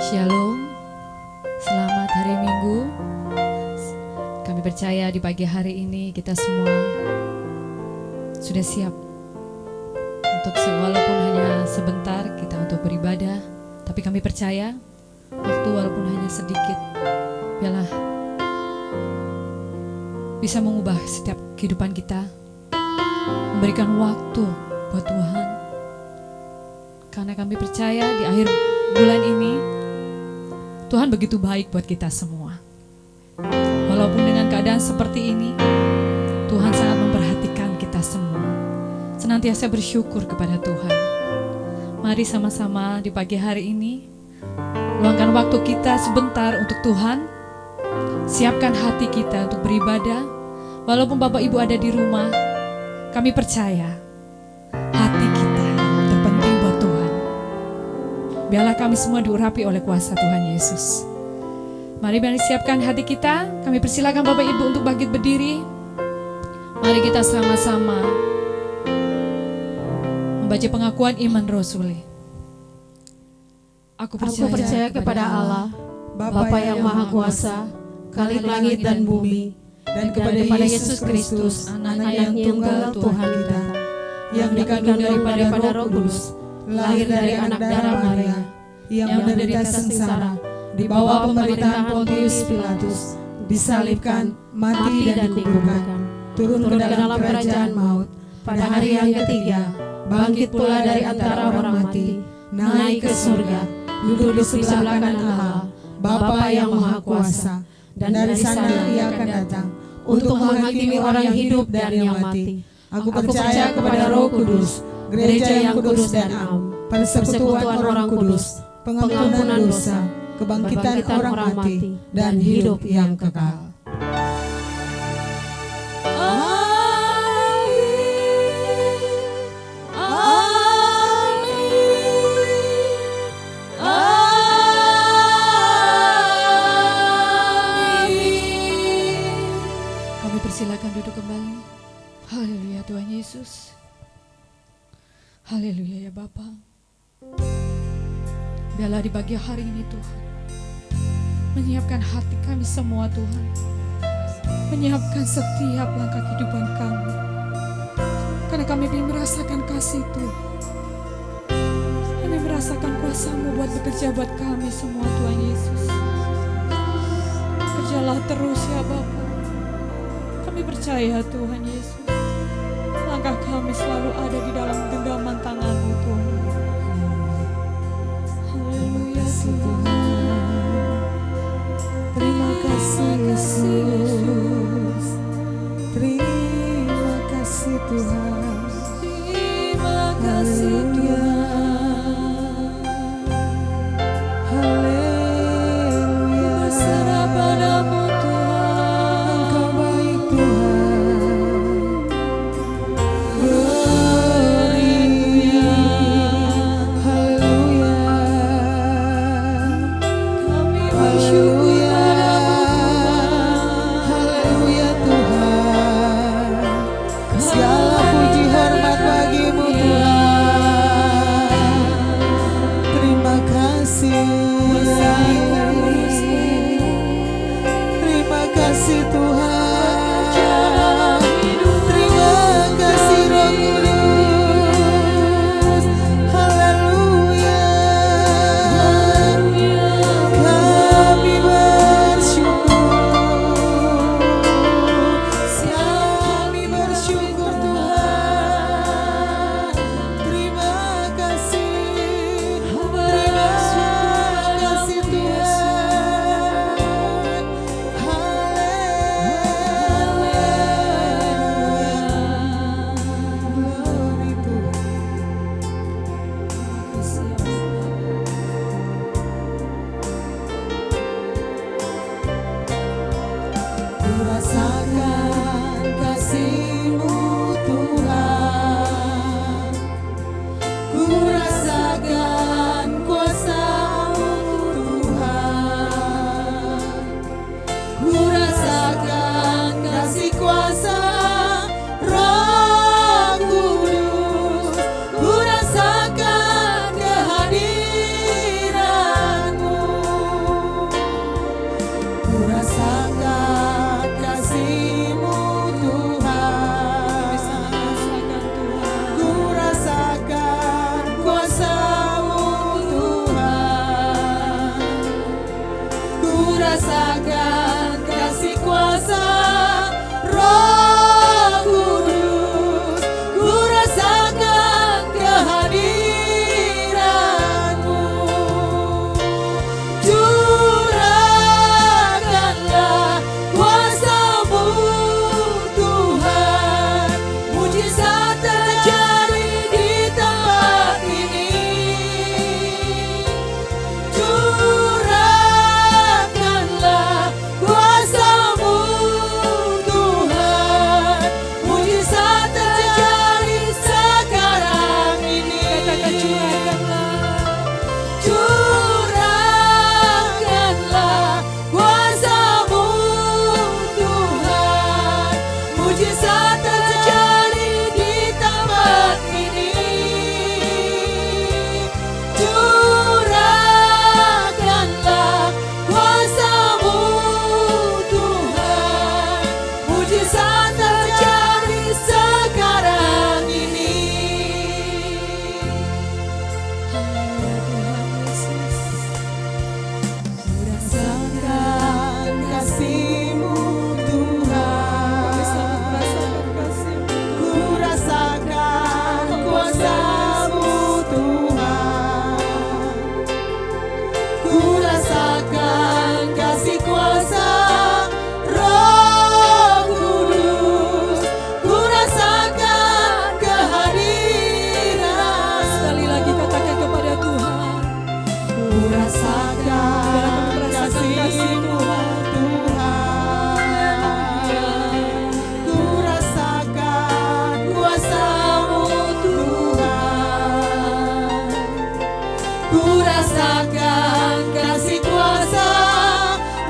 Shalom, selamat hari Minggu. Kami percaya di pagi hari ini kita semua sudah siap untuk walaupun hanya sebentar kita untuk beribadah. Tapi kami percaya waktu walaupun hanya sedikit, biarlah bisa mengubah setiap kehidupan kita, memberikan waktu buat Tuhan. Karena kami percaya di akhir bulan ini Tuhan begitu baik buat kita semua. Walaupun dengan keadaan seperti ini, Tuhan sangat memperhatikan kita semua. Senantiasa bersyukur kepada Tuhan. Mari sama-sama di pagi hari ini, luangkan waktu kita sebentar untuk Tuhan. Siapkan hati kita untuk beribadah. Walaupun Bapak Ibu ada di rumah, kami percaya hati kita terpenting buat Tuhan. Biarlah kami semua diurapi oleh kuasa Tuhan Yesus. Mari siapkan hati kita. Kami persilakan Bapak Ibu untuk bangkit berdiri. Mari kita sama-sama membaca pengakuan iman Rasuli. Aku percaya kepada Allah, Bapa yang Maha Kuasa, Khalik langit dan bumi, dan kepada Yesus Kristus, Anak yang tunggal Tuhan kita, yang dikandung daripada Roh Kudus, lahir dari anak darah Maria, yang menderita sengsara di bawah pemerintahan Pontius Pilatus, disalibkan, mati dan dikuburkan, turun ke dalam kerajaan maut, pada hari yang ketiga bangkit pula dari antara orang mati, naik ke surga, duduk di sebelah kanan Allah, Bapa yang Maha Kuasa, dan dari sana Ia akan datang untuk menghakimi orang yang hidup dan yang mati. Aku percaya kepada Roh Kudus, gereja yang kudus dan am, persekutuan orang kudus, pengampunan dosa, kebangkitan orang mati, dan hidup yang kekal. Kami persilakan duduk kembali. Haleluya Tuhan Yesus. Haleluya ya Bapa. Biarlah di pagi hari ini Tuhan, menyiapkan hati kami semua Tuhan, menyiapkan setiap langkah kehidupan kami, karena kami ingin merasakan kasih Tuhan. Kami merasakan kuasa-Mu buat bekerja buat kami semua Tuhan Yesus. Kerjalah terus ya Bapa. Kami percaya Tuhan Yesus, langkah kami selalu ada di dalam genggaman tangan-Mu Tuhan. Haleluya Tuhan. Terima kasih Yesus, terima kasih Tuhan, Terima kasih Tuhan. haleluya. Berserah padamu Tuhan. Engkau baik Tuhan, Haleluya. haleluya. rasakan kasih kuasa Roh Kudus, ku rasakan kehadiran-Mu. Curahkanlah kuasa-Mu Tuhan, mujizat terjadi di tempat ini. Curahkanlah kuasa-Mu Tuhan, mujizat terjadi sekarang ini. Katakan curahkanlah kuasa-Mu Tuhan, mujizat terjadi di tempat ini. Curahkanlah kuasa-Mu Tuhan, mujizat terjadi sekarang ini. Rasakan kasih-Mu Tuhan, ku rasakan kuasa-Mu Tuhan, ku rasakan kasih kuasa Roh Kudus, ku rasakan kehadiran. Sekali lagi katakan kepada Tuhan, ku rasakan kasih Tuhan, ku rasakan kuasa-Mu Tuhan, ku rasakan kasih kuasa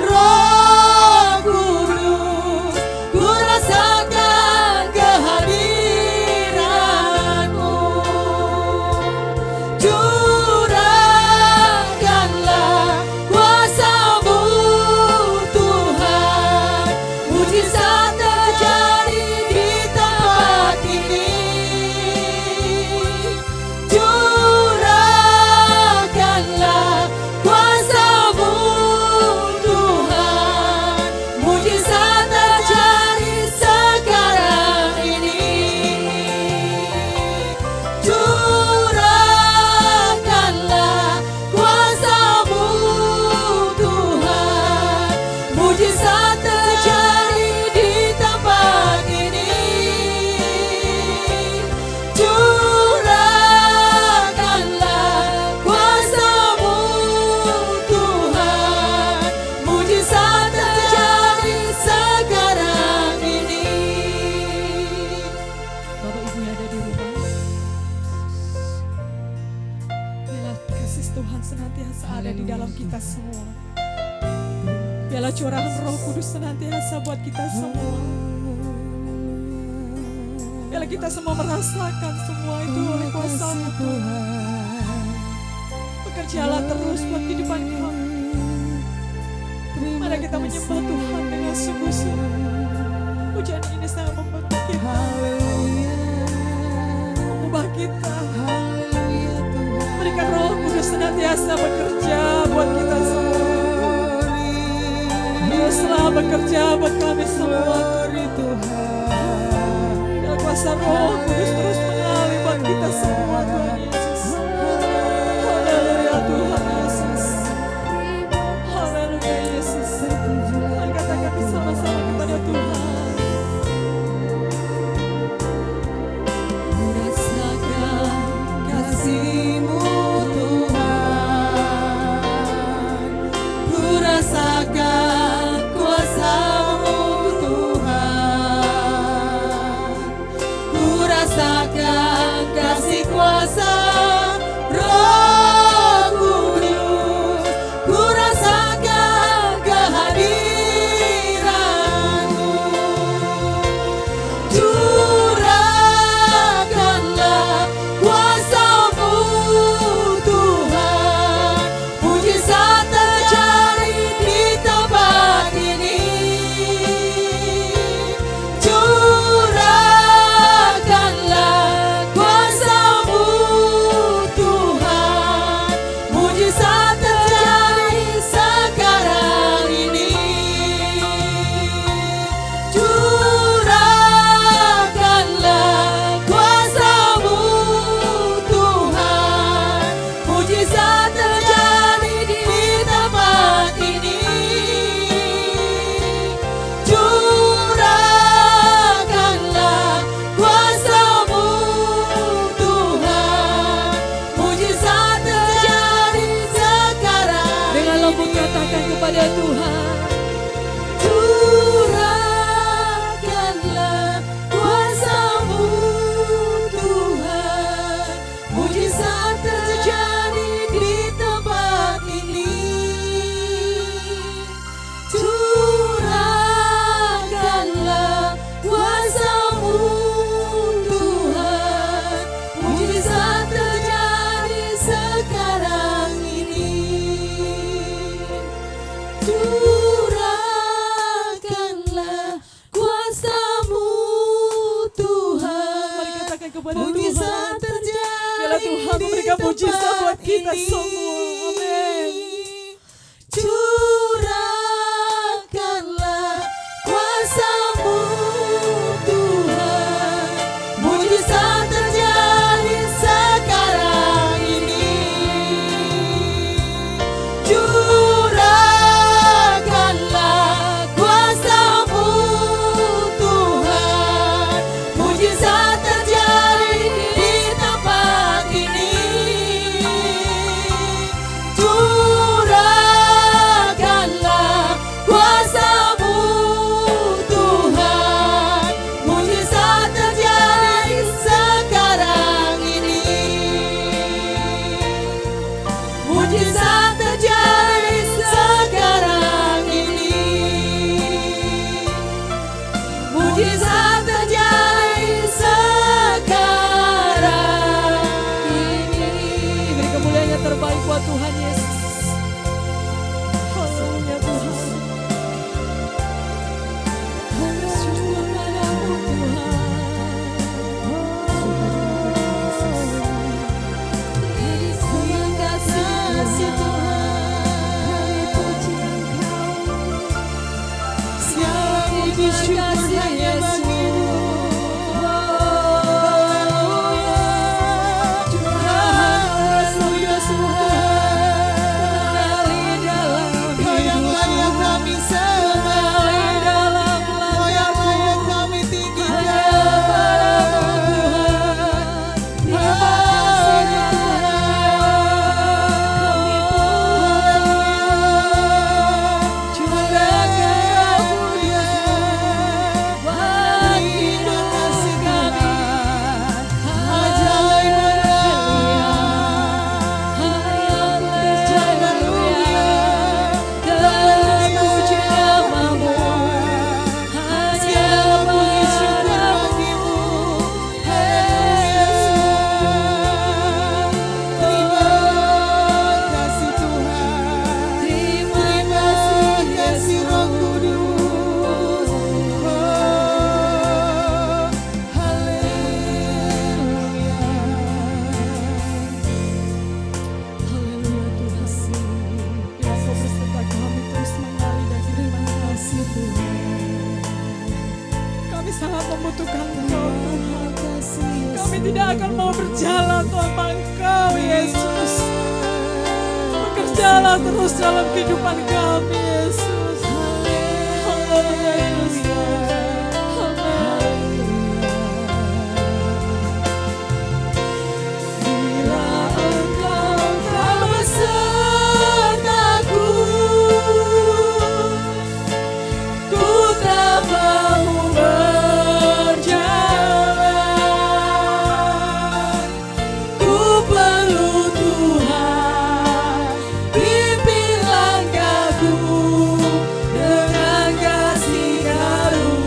Roh Kudus, ku rasakan kehadiran-Mu. Curahkanlah kuasa-Mu Tuhan, mujizat terjadi di tempat ini. Curahkanlah kuasa-Mu Tuhan, mujizat terjadi sekarang ini. Curahkanlah kuasa-Mu Tuhan, mujizat terjadi di tempat ini. Curahkanlah kuasa-Mu Tuhan, mujizat terjadi sekarang ini. Bapak Ibu yang ada di rumah, biarlah kasih Tuhan senantiasa ada di dalam kita semua. Biarlah curahan Roh Kudus senantiasa buat kita semua. Biarlah kita semua merasakan semua itu oleh kuasa-Mu Tuhan. Bekerjalah terus buat kehidupan kami. Mari kita menyembah Tuhan dengan sungguh-sungguh. Pujian ini sangat membentuk kita, mengubah kita. Berikan Roh Kudus senantiasa bekerja buat kita semua. Teruslah bekerja buat kami semua. Biar kuasa Roh Kudus terus mengalir buat kita semua, Tuhan Yesus. Haleluya Tuhan Yesus. Haleluya Yesus. Mari katakan bersama-sama kepada Tuhan. Ku rasakan kasih-Mu Tuhan, ku rasakan kuasa-Mu Tuhan, ku rasakan kasih kuasa Roh Kudus, ku rasakan kehadiran-Mu. Curahkanlah kuasa-Mu Tuhan, mujizat terjadi di tempat kepada Tuhan. Curahkanlah kuasa-Mu Tuhan, mujizat terjadi di tempat ini. Curahkanlah kuasa-Mu Tuhan, mujizat terjadi sekarang ini. Curahkanlah kuasa-Mu Tuhan, Mari katakan kepada mujizat Tuhan. terjadi Biarlah Tuhan memberikan di mujizat tempat buat kita ini. semua. Amin. Curahkanlah kuasa-Mu Tuhan, mujizat terjadi sekarang ini. Curahkanlah kuasa-Mu Tuhan, mujizat terjadi di tempat ini. Curahkanlah kuasa-Mu Tuhan, mujizat terjadi sekarang ini. Mujizat terjadi sekarang ini. Mujizat terjadi sekarang ini. Beri kemuliaan yang terbaik buat Tuhan Yesus. Haleluya Tuhan. Bersyukur padamu Tuhan. Terima kasih Tuhan, puji Engkau. Segala puji syukur hanya bagi-Mu. Haleluya Tuhan, Kau yang layak kami sembah, Kau yang layak kami sangat membutuhkan Engkau. Kami tidak akan mau berjalan tanpa Engkau, Yesus. Bekerjalah terus dalam kehidupan kami, Yesus. Haleluya, Yesus. Amin. Bila Engkau telah besertaku, ku tak mau berjalan. Ku perlu Tuhan, pimpin langkahku dengan kasih karunia.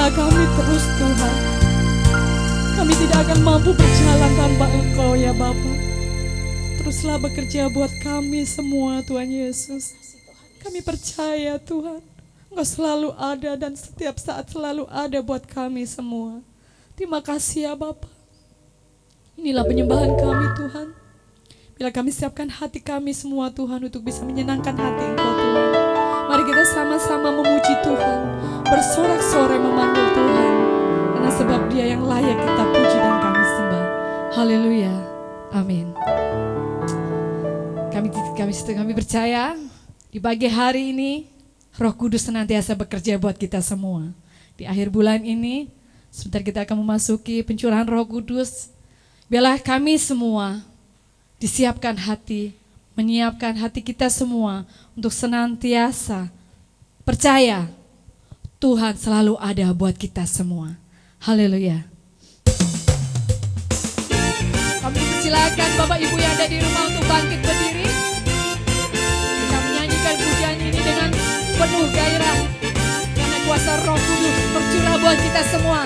Pimpinlah kami terus Tuhan. Kami tidak akan mampu berjalan tanpa Engkau ya Bapa. Teruslah bekerja buat kami semua Tuhan Yesus. Kami percaya Tuhan, Engkau selalu ada dan setiap saat selalu ada buat kami semua. Terima kasih ya Bapa. Inilah penyembahan kami Tuhan. Bila kami siapkan hati kami semua Tuhan untuk bisa menyenangkan hati Engkau Tuhan. Mari kita sama-sama memuji Tuhan, bersorak-sorai memanggil Tuhan. Karena sebab Dia yang layak kita puji dan kami sembah. Haleluya. Amin. Kami percaya di pagi hari ini Roh Kudus senantiasa bekerja buat kita semua. Di akhir bulan ini sebentar kita akan memasuki pencurahan Roh Kudus. Biarlah kami semua disiapkan hati, menyiapkan hati kita semua untuk senantiasa percaya Tuhan selalu ada buat kita semua. Haleluya. Kami persilakan Bapak Ibu yang ada di rumah untuk bangkit berdiri. Kita menyanyikan pujian ini dengan penuh gairah karena kuasa Roh Kudus tercurah buat kita semua.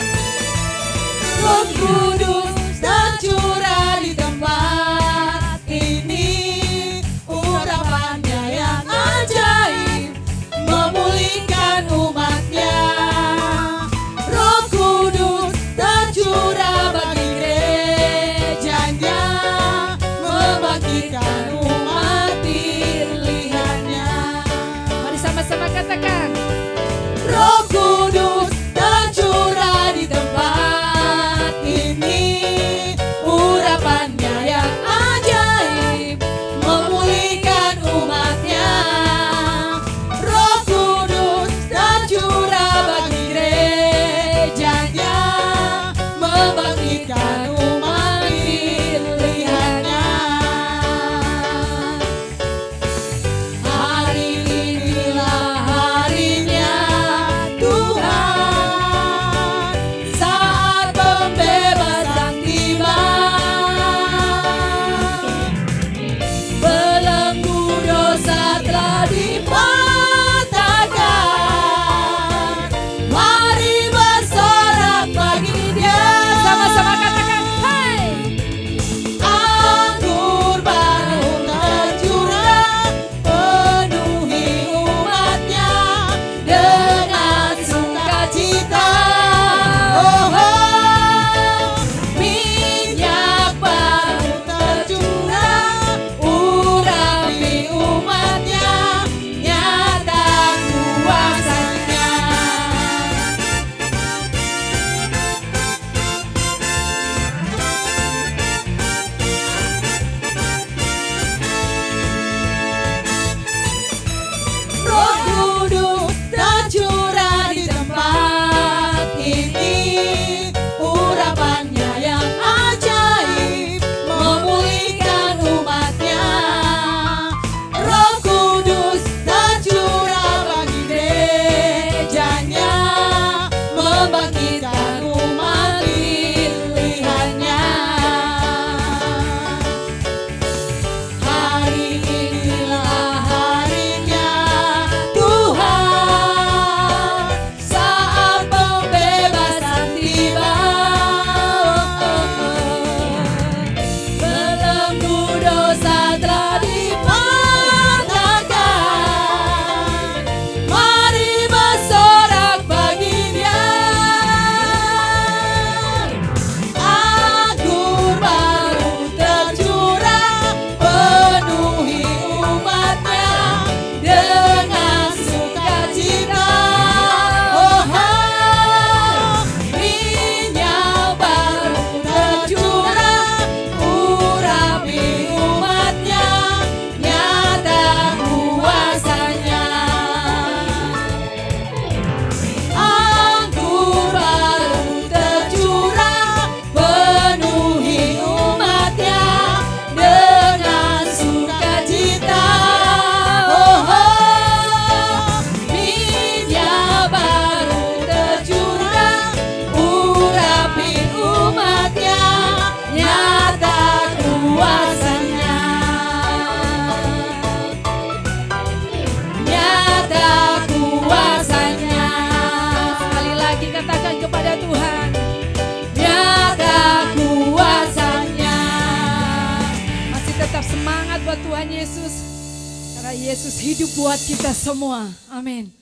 Roh Kudus tercurah di tempat ini, urapannya yang ajaib memulihkan umatnya. Roh Kudus tercurah bagi gerejanya, membangkitkan umat pilihannya. Mari sama-sama katakan. Roh Kudus tercurah di tempat ini, Yesus hidup buat kita semua. Amin.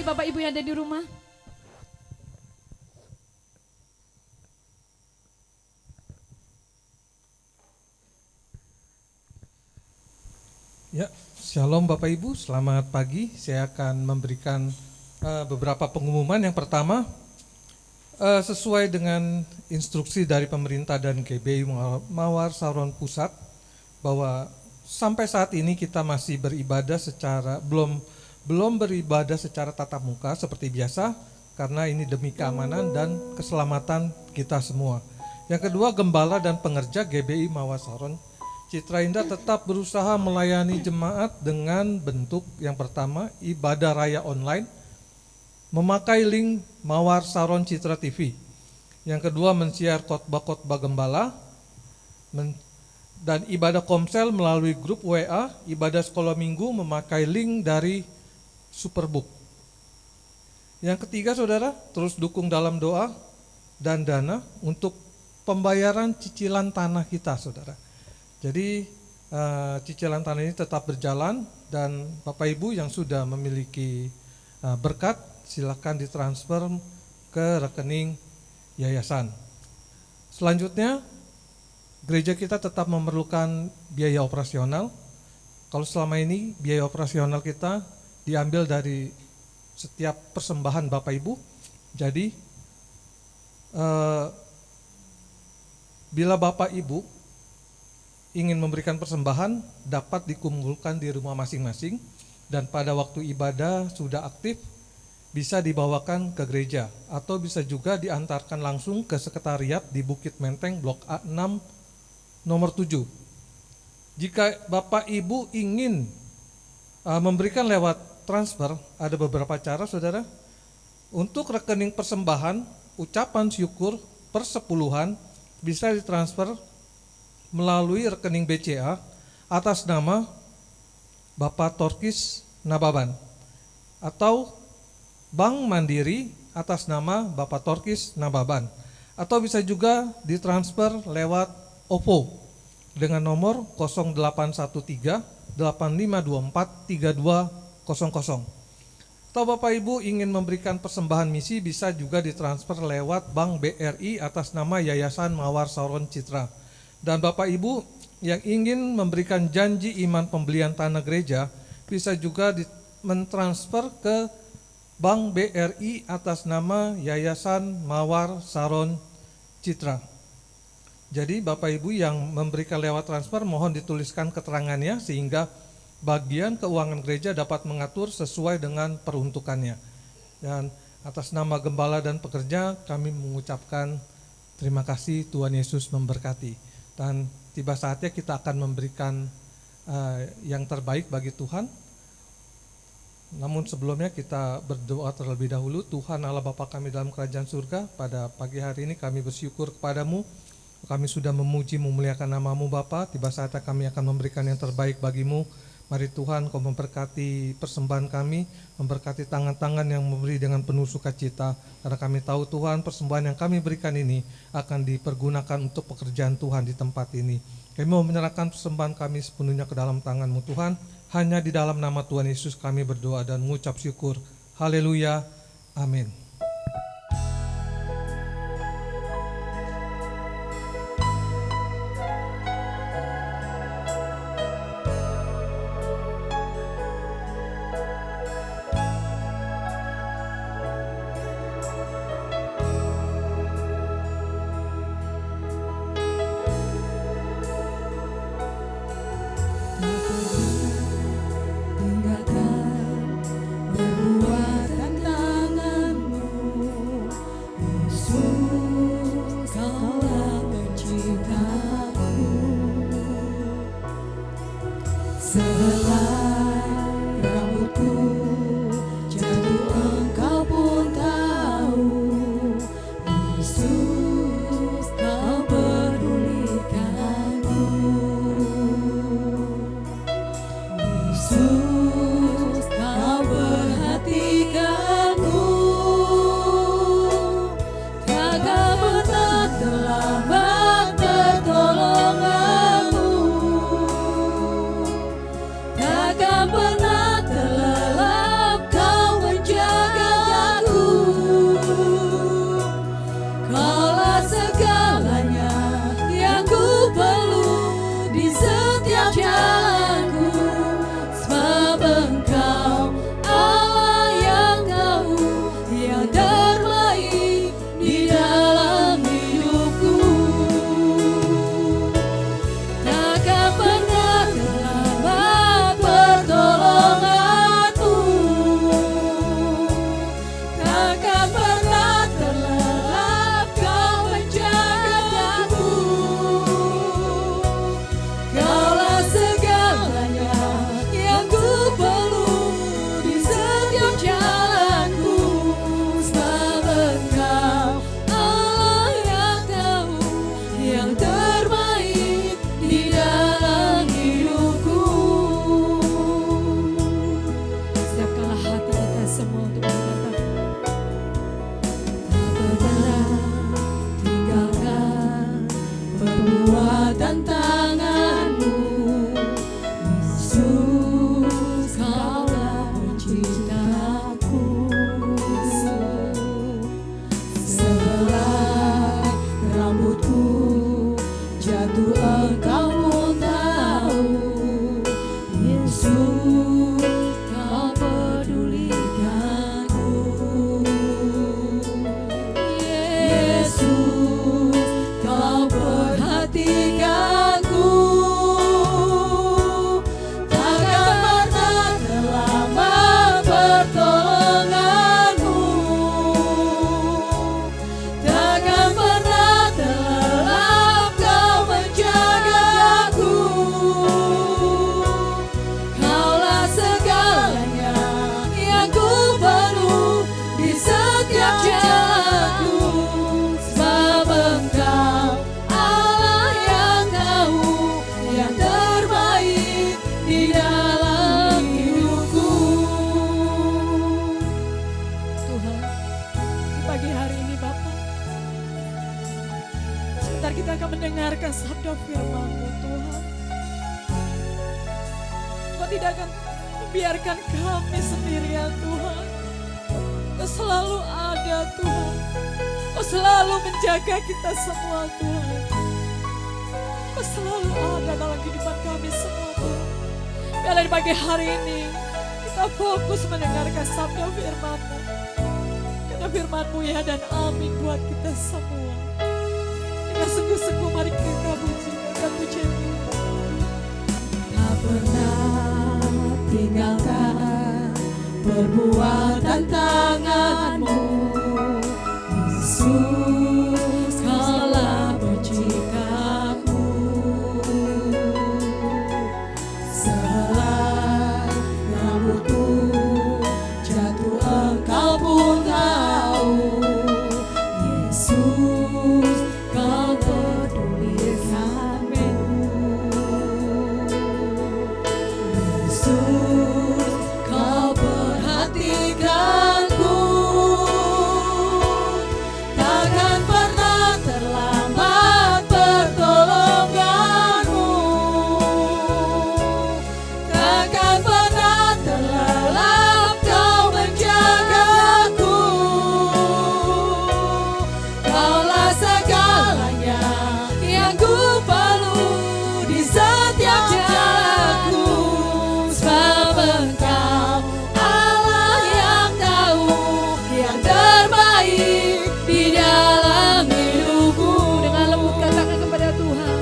Bapak Ibu yang ada di rumah. Ya, Shalom Bapak Ibu, selamat pagi. Saya akan memberikan beberapa pengumuman. Yang pertama, sesuai dengan instruksi dari pemerintah dan GBI Mawar Saron Pusat, bahwa sampai saat ini kita masih beribadah secara belum beribadah secara tatap muka seperti biasa, karena ini demi keamanan dan keselamatan kita semua. Yang kedua, gembala dan pengerja GBI Mawar Saron Citra Indah tetap berusaha melayani jemaat dengan bentuk yang pertama, ibadah raya online, memakai link Mawar Saron Citra TV. Yang kedua, mensiar khotbah-khotbah gembala, dan ibadah komsel melalui grup WA, ibadah sekolah minggu memakai link dari Superbook. Yang ketiga, saudara, terus dukung dalam doa dan dana untuk pembayaran cicilan tanah kita, saudara. Jadi cicilan tanah ini tetap berjalan, dan Bapak Ibu yang sudah memiliki berkat, silakan ditransfer ke rekening yayasan. Selanjutnya, gereja kita tetap memerlukan biaya operasional. Kalau selama ini biaya operasional kita diambil dari setiap persembahan Bapak Ibu, jadi eh, bila Bapak Ibu ingin memberikan persembahan dapat dikumpulkan di rumah masing-masing, dan pada waktu ibadah sudah aktif bisa dibawakan ke gereja atau bisa juga diantarkan langsung ke sekretariat di Bukit Menteng Blok A6 nomor 7. Jika Bapak Ibu ingin memberikan lewat transfer, ada beberapa cara saudara. Untuk rekening persembahan, ucapan syukur, persepuluhan bisa ditransfer melalui rekening BCA atas nama Bapak Torkis Nababan, atau Bank Mandiri atas nama Bapak Torkis Nababan, atau bisa juga ditransfer lewat OVO dengan nomor 0813 8524 3200. Atau Bapak Ibu ingin memberikan persembahan misi bisa juga ditransfer lewat Bank BRI atas nama Yayasan Mawar Saron Citra. Dan Bapak Ibu yang ingin memberikan janji iman pembelian tanah gereja bisa juga mentransfer ke Bank BRI atas nama Yayasan Mawar Saron Citra. Jadi Bapak Ibu yang memberikan lewat transfer mohon dituliskan keterangannya sehingga bagian keuangan gereja dapat mengatur sesuai dengan peruntukannya. Dan atas nama gembala dan pekerja kami mengucapkan terima kasih, Tuhan Yesus memberkati. Dan tiba saatnya kita akan memberikan yang terbaik bagi Tuhan. Namun sebelumnya kita berdoa terlebih dahulu. Tuhan Allah Bapa kami dalam kerajaan surga, pada pagi hari ini kami bersyukur kepadamu. Kami sudah memuji memuliakan nama-Mu Bapa. Tiba saatnya kami akan memberikan yang terbaik bagi-Mu. Mari Tuhan Kau memberkati persembahan kami, memberkati tangan-tangan yang memberi dengan penuh sukacita. Karena kami tahu Tuhan persembahan yang kami berikan ini akan dipergunakan untuk pekerjaan Tuhan di tempat ini. Kami mau menyerahkan persembahan kami sepenuhnya ke dalam tangan-Mu Tuhan. Hanya di dalam nama Tuhan Yesus kami berdoa dan mengucap syukur. Haleluya. Amin. Kau Engkau tidak akan membiarkan kami sendirian Tuhan. Engkau selalu ada Tuhan. Engkau selalu menjaga kita semua Tuhan. Engkau selalu ada dalam kehidupan kami semua Tuhan. Biarlah di pagi hari ini kita fokus mendengarkan sabda firman-Mu. Karena firman-Mu ya dan amin buat kita semua. Dengan sungguh-sungguh mari kita pujikan pujian-Mu. Tak pernah tinggalkan perbuatan tangan-Mu, Yesus, Kaulah penciptaku. Sehelai rambutku jatuh Engkau pun tahu, Yesus, Kau pedulikanku. Yesus, Kau perhatikanku. Takkan pernah terlambat pertolongan-Mu. Takkan pernah terlelap Kau menjagaku. Kaulah segalanya yang ku perlu di setiap jalanku. Sebab Engkau Allah yang tahu yang terbaik di dalam hidupku. Dengan lembut katakan kepada Tuhan,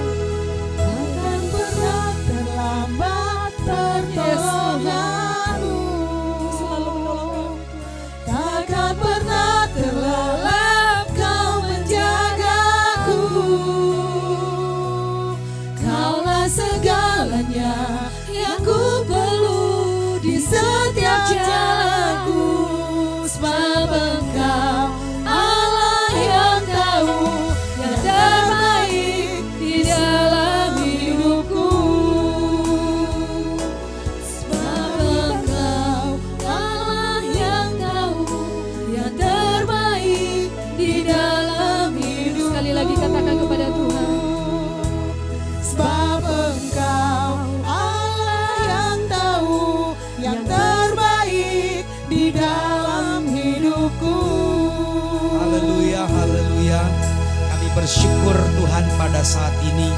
takkan pernah terlambat pertolongan-Mu. Selalu menolong kami Tuhan. Takkan pernah terlelap Kau menjagaku. Kaulah segalanya yang ku perlu di setiap jalanku. Sebab Engkau Allah yang tahu yang terbaik di dalam hidupku. Sebab Engkau Allah yang tahu yang terbaik di dalam hidupku. Sekali lagi katakan kepada Tuhan. Sebab Engkau Allah yang tahu yang terbaik di dalam hidupku. Haleluya, haleluya. Kami bersyukur Tuhan pada saat ini.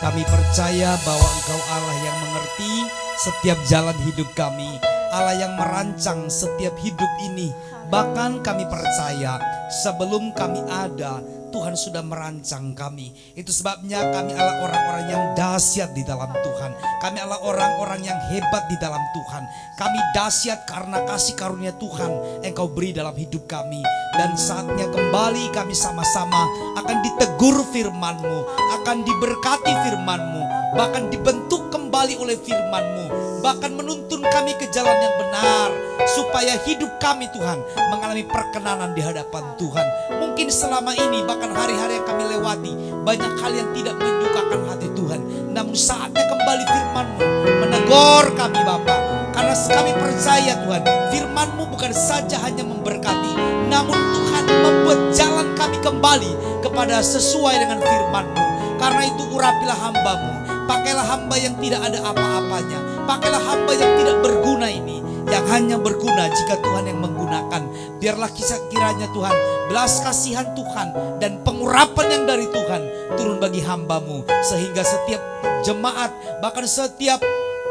Kami percaya bahwa Engkau Allah yang mengerti setiap jalan hidup kami. Allah yang merancang setiap hidup ini. Bahkan kami percaya sebelum kami ada, Tuhan sudah merancang kami. Itu sebabnya kami adalah orang-orang yang dahsyat di dalam Tuhan. Kami adalah orang-orang yang hebat di dalam Tuhan. Kami dahsyat karena kasih karunia Tuhan Engkau beri dalam hidup kami. Dan saatnya kembali kami sama-sama akan ditegur firman-Mu, akan diberkati firman-Mu, bahkan dibentuk kembali oleh firman-Mu, bahkan menuntun kami ke jalan yang benar, supaya hidup kami Tuhan mengalami perkenanan di hadapan Tuhan. Mungkin selama ini bahkan hari-hari yang kami lewati banyak hal yang tidak menyukakan hati Tuhan. Namun saatnya kembali firman-Mu menegur kami Bapa. Karena kami percaya Tuhan, firman-Mu bukan saja hanya memberkati, namun Tuhan membuat jalan kami kembali kepada sesuai dengan firman-Mu. Karena itu urapilah hamba-Mu. Pakailah hamba yang tidak ada apa-apanya. Pakailah hamba yang tidak berguna ini, yang hanya berguna jika Tuhan yang menggunakan. Biarlah kiranya Tuhan, belas kasihan Tuhan dan pengurapan yang dari Tuhan turun bagi hamba-Mu, sehingga setiap jemaat, bahkan setiap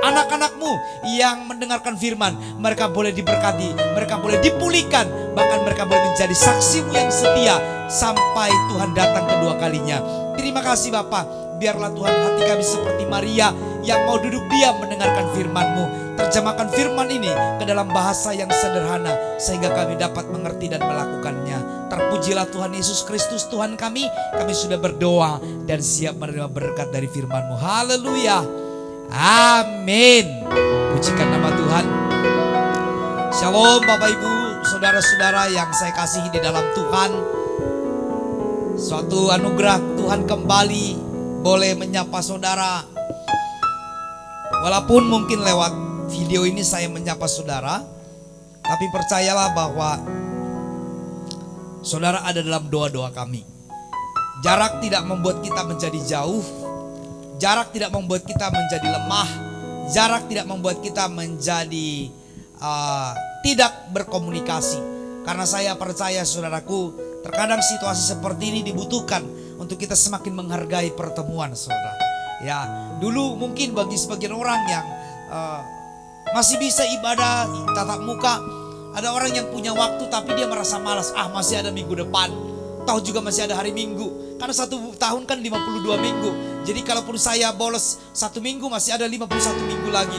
anak-anak-Mu yang mendengarkan firman, mereka boleh diberkati, mereka boleh dipulihkan, bahkan mereka boleh menjadi saksi-Mu yang setia sampai Tuhan datang kedua kalinya. Terima kasih Bapa. Biarlah Tuhan hati kami seperti Maria yang mau duduk diam mendengarkan firman-Mu. Terjemahkan firman ini ke dalam bahasa yang sederhana sehingga kami dapat mengerti dan melakukannya. Terpujilah Tuhan Yesus Kristus Tuhan kami. Kami sudah berdoa dan siap menerima berkat dari firman-Mu. Haleluya. Amin. Pujikan nama Tuhan. Shalom Bapak Ibu, saudara-saudara yang saya kasihi di dalam Tuhan. Suatu anugerah Tuhan kembali boleh menyapa saudara. Walaupun mungkin lewat video ini saya menyapa saudara, tapi percayalah bahwa saudara ada dalam doa-doa kami. Jarak tidak membuat kita menjadi jauh. Jarak tidak membuat kita menjadi lemah. jarak tidak membuat kita menjadi tidak berkomunikasi. Karena saya percaya saudaraku, terkadang situasi seperti ini dibutuhkan untuk kita semakin menghargai pertemuan, saudara. Ya, dulu mungkin bagi sebagian orang yang masih bisa ibadah tatap muka, ada orang yang punya waktu tapi dia merasa malas. Masih ada minggu depan, tahu juga masih ada hari Minggu. Karena 1 tahun kan 52 minggu. Jadi kalaupun saya bolos 1 minggu, masih ada 51 minggu lagi.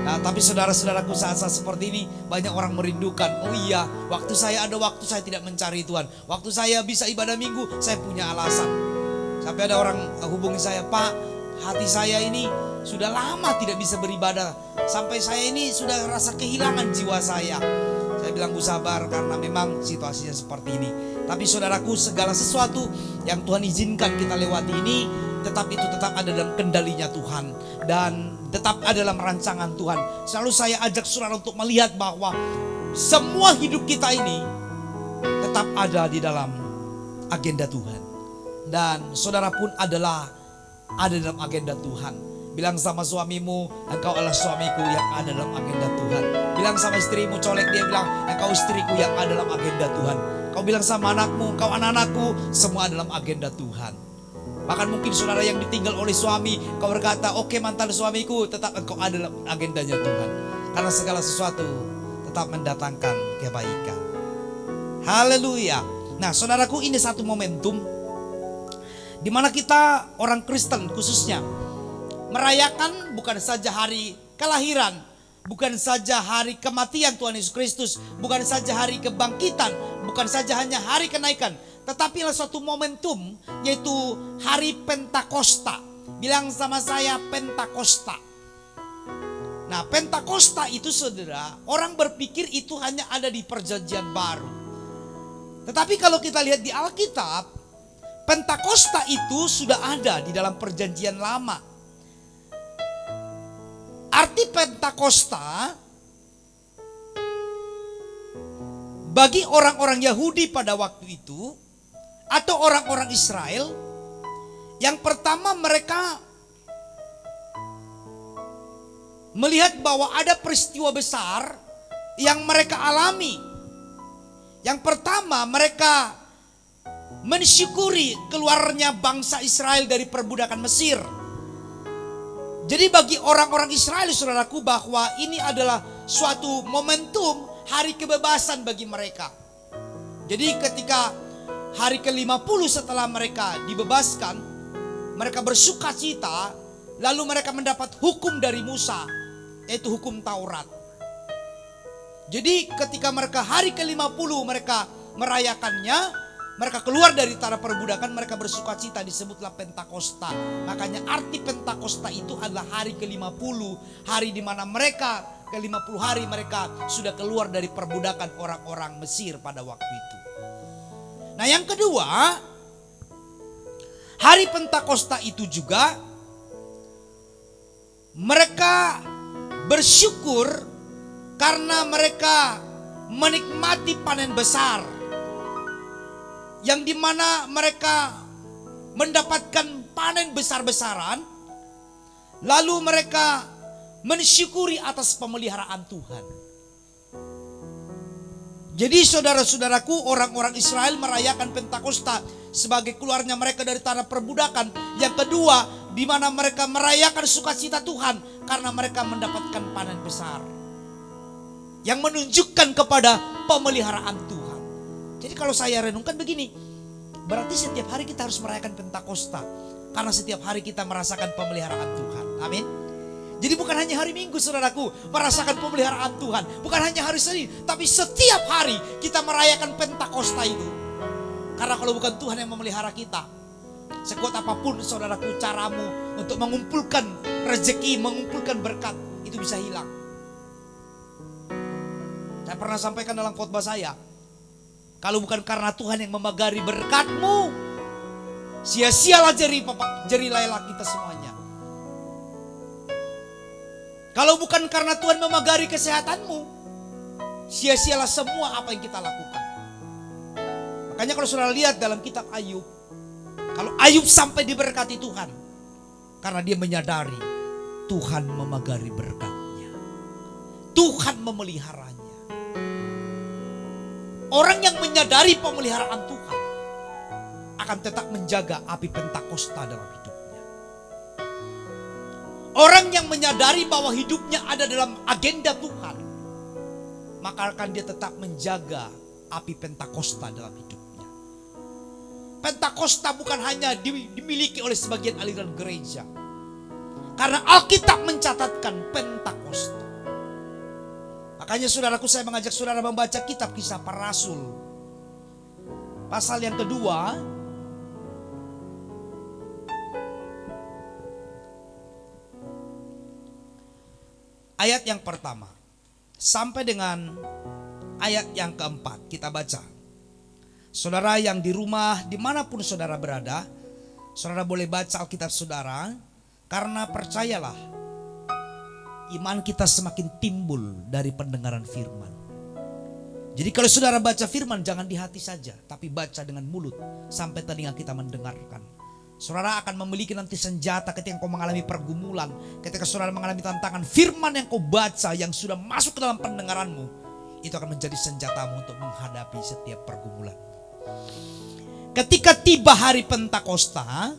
Nah, tapi saudara-saudaraku, saat-saat seperti ini banyak orang merindukan. Oh iya, waktu saya ada waktu saya tidak mencari Tuhan. Waktu saya bisa ibadah Minggu, saya punya alasan. Sampai ada orang hubungi saya, Pak, hati saya ini sudah lama tidak bisa beribadah. Sampai saya ini sudah rasa kehilangan jiwa saya. Saya bilang, Bu sabar, karena memang situasinya seperti ini. Tapi saudaraku, segala sesuatu yang Tuhan izinkan kita lewati ini, tetap itu tetap ada dalam kendalinya Tuhan. Dan tetap ada dalam rancangan Tuhan. Selalu saya ajak saudara untuk melihat bahwa semua hidup kita ini tetap ada di dalam agenda Tuhan. Dan saudara pun ada dalam agenda Tuhan. Bilang sama suamimu, engkau adalah suamiku yang ada dalam agenda Tuhan. Bilang sama istrimu, colek dia bilang, engkau istriku yang ada dalam agenda Tuhan. Kau bilang sama anakmu, engkau anak-anakku, semua dalam agenda Tuhan. Bahkan mungkin saudara yang ditinggal oleh suami, kau berkata, oke mantan suamiku, tetap engkau ada dalam agendanya Tuhan. Karena segala sesuatu tetap mendatangkan kebaikan. Haleluya. Nah saudaraku, ini satu momentum di mana kita orang Kristen khususnya merayakan bukan saja hari kelahiran, bukan saja hari kematian Tuhan Yesus Kristus, bukan saja hari kebangkitan, bukan saja hanya hari kenaikan, tetapi adalah suatu momentum, yaitu hari Pentakosta. Bilang sama saya, Pentakosta. Nah, Pentakosta itu saudara, orang berpikir itu hanya ada di perjanjian baru. Tetapi kalau kita lihat di Alkitab, Pentakosta itu sudah ada di dalam perjanjian lama. Arti Pentakosta bagi orang-orang Yahudi pada waktu itu atau orang-orang Israel, yang pertama mereka melihat bahwa ada peristiwa besar yang mereka alami. Yang pertama, mereka mensyukuri keluarnya bangsa Israel dari perbudakan Mesir. Jadi bagi orang-orang Israel, saudaraku, bahwa ini adalah suatu momentum hari kebebasan bagi mereka. Jadi ketika hari ke-50 setelah mereka dibebaskan, mereka bersuka cita, lalu mereka mendapat hukum dari Musa, yaitu hukum Taurat. Jadi ketika mereka hari ke-50 mereka merayakannya, mereka keluar dari tanah perbudakan, mereka bersuka cita, disebutlah Pentakosta. Makanya arti Pentakosta itu adalah hari ke-50, hari di mana mereka ke-50 hari mereka sudah keluar dari perbudakan orang-orang Mesir pada waktu itu. Nah yang kedua, hari Pentakosta itu juga mereka bersyukur karena mereka menikmati panen besar, yang dimana mereka mendapatkan panen besar-besaran, lalu mereka mensyukuri atas pemeliharaan Tuhan. Jadi saudara-saudaraku, orang-orang Israel merayakan Pentakosta sebagai keluarnya mereka dari tanah perbudakan. Yang kedua, di mana mereka merayakan sukacita Tuhan karena mereka mendapatkan panen besar, yang menunjukkan kepada pemeliharaan Tuhan. Jadi kalau saya renungkan begini, berarti setiap hari kita harus merayakan Pentakosta, karena setiap hari kita merasakan pemeliharaan Tuhan. Amin. Jadi bukan hanya hari Minggu saudaraku merasakan pemeliharaan Tuhan, bukan hanya hari Senin, tapi setiap hari kita merayakan Pentakosta itu. Karena kalau bukan Tuhan yang memelihara kita, sekuat apapun saudaraku caramu untuk mengumpulkan rezeki, mengumpulkan berkat, itu bisa hilang. Saya pernah sampaikan dalam khotbah saya, kalau bukan karena Tuhan yang memagari berkatmu, sia-sialah jerih layla kita semuanya. Kalau bukan karena Tuhan memagari kesehatanmu, sia-sialah semua apa yang kita lakukan. Makanya kalau saudara lihat dalam kitab Ayub, kalau Ayub sampai diberkati Tuhan, karena dia menyadari Tuhan memagari berkatnya. Tuhan memeliharanya. Orang yang menyadari pemeliharaan Tuhan akan tetap menjaga api Pentakosta dalam hidupnya. Orang yang menyadari bahwa hidupnya ada dalam agenda Tuhan, maka akan dia tetap menjaga api Pentakosta dalam hidupnya. Pentakosta bukan hanya dimiliki oleh sebagian aliran gereja. Karena Alkitab mencatatkan Pentakosta. Makanya saudaraku, saya mengajak saudara membaca kitab Kisah Para Rasul. Pasal yang kedua. Ayat yang pertama. Sampai dengan ayat yang keempat. Kita baca. Saudara yang di rumah, dimanapun saudara berada, saudara boleh baca Alkitab saudara. Karena percayalah, iman kita semakin timbul dari pendengaran firman. Jadi kalau saudara baca firman, jangan di hati saja, tapi baca dengan mulut sampai telinga kita mendengarkan. Saudara akan memiliki nanti senjata ketika kau mengalami pergumulan, ketika saudara mengalami tantangan. Firman yang kau baca yang sudah masuk ke dalam pendengaranmu, itu akan menjadi senjatamu untuk menghadapi setiap pergumulan. Ketika tiba hari Pentakosta,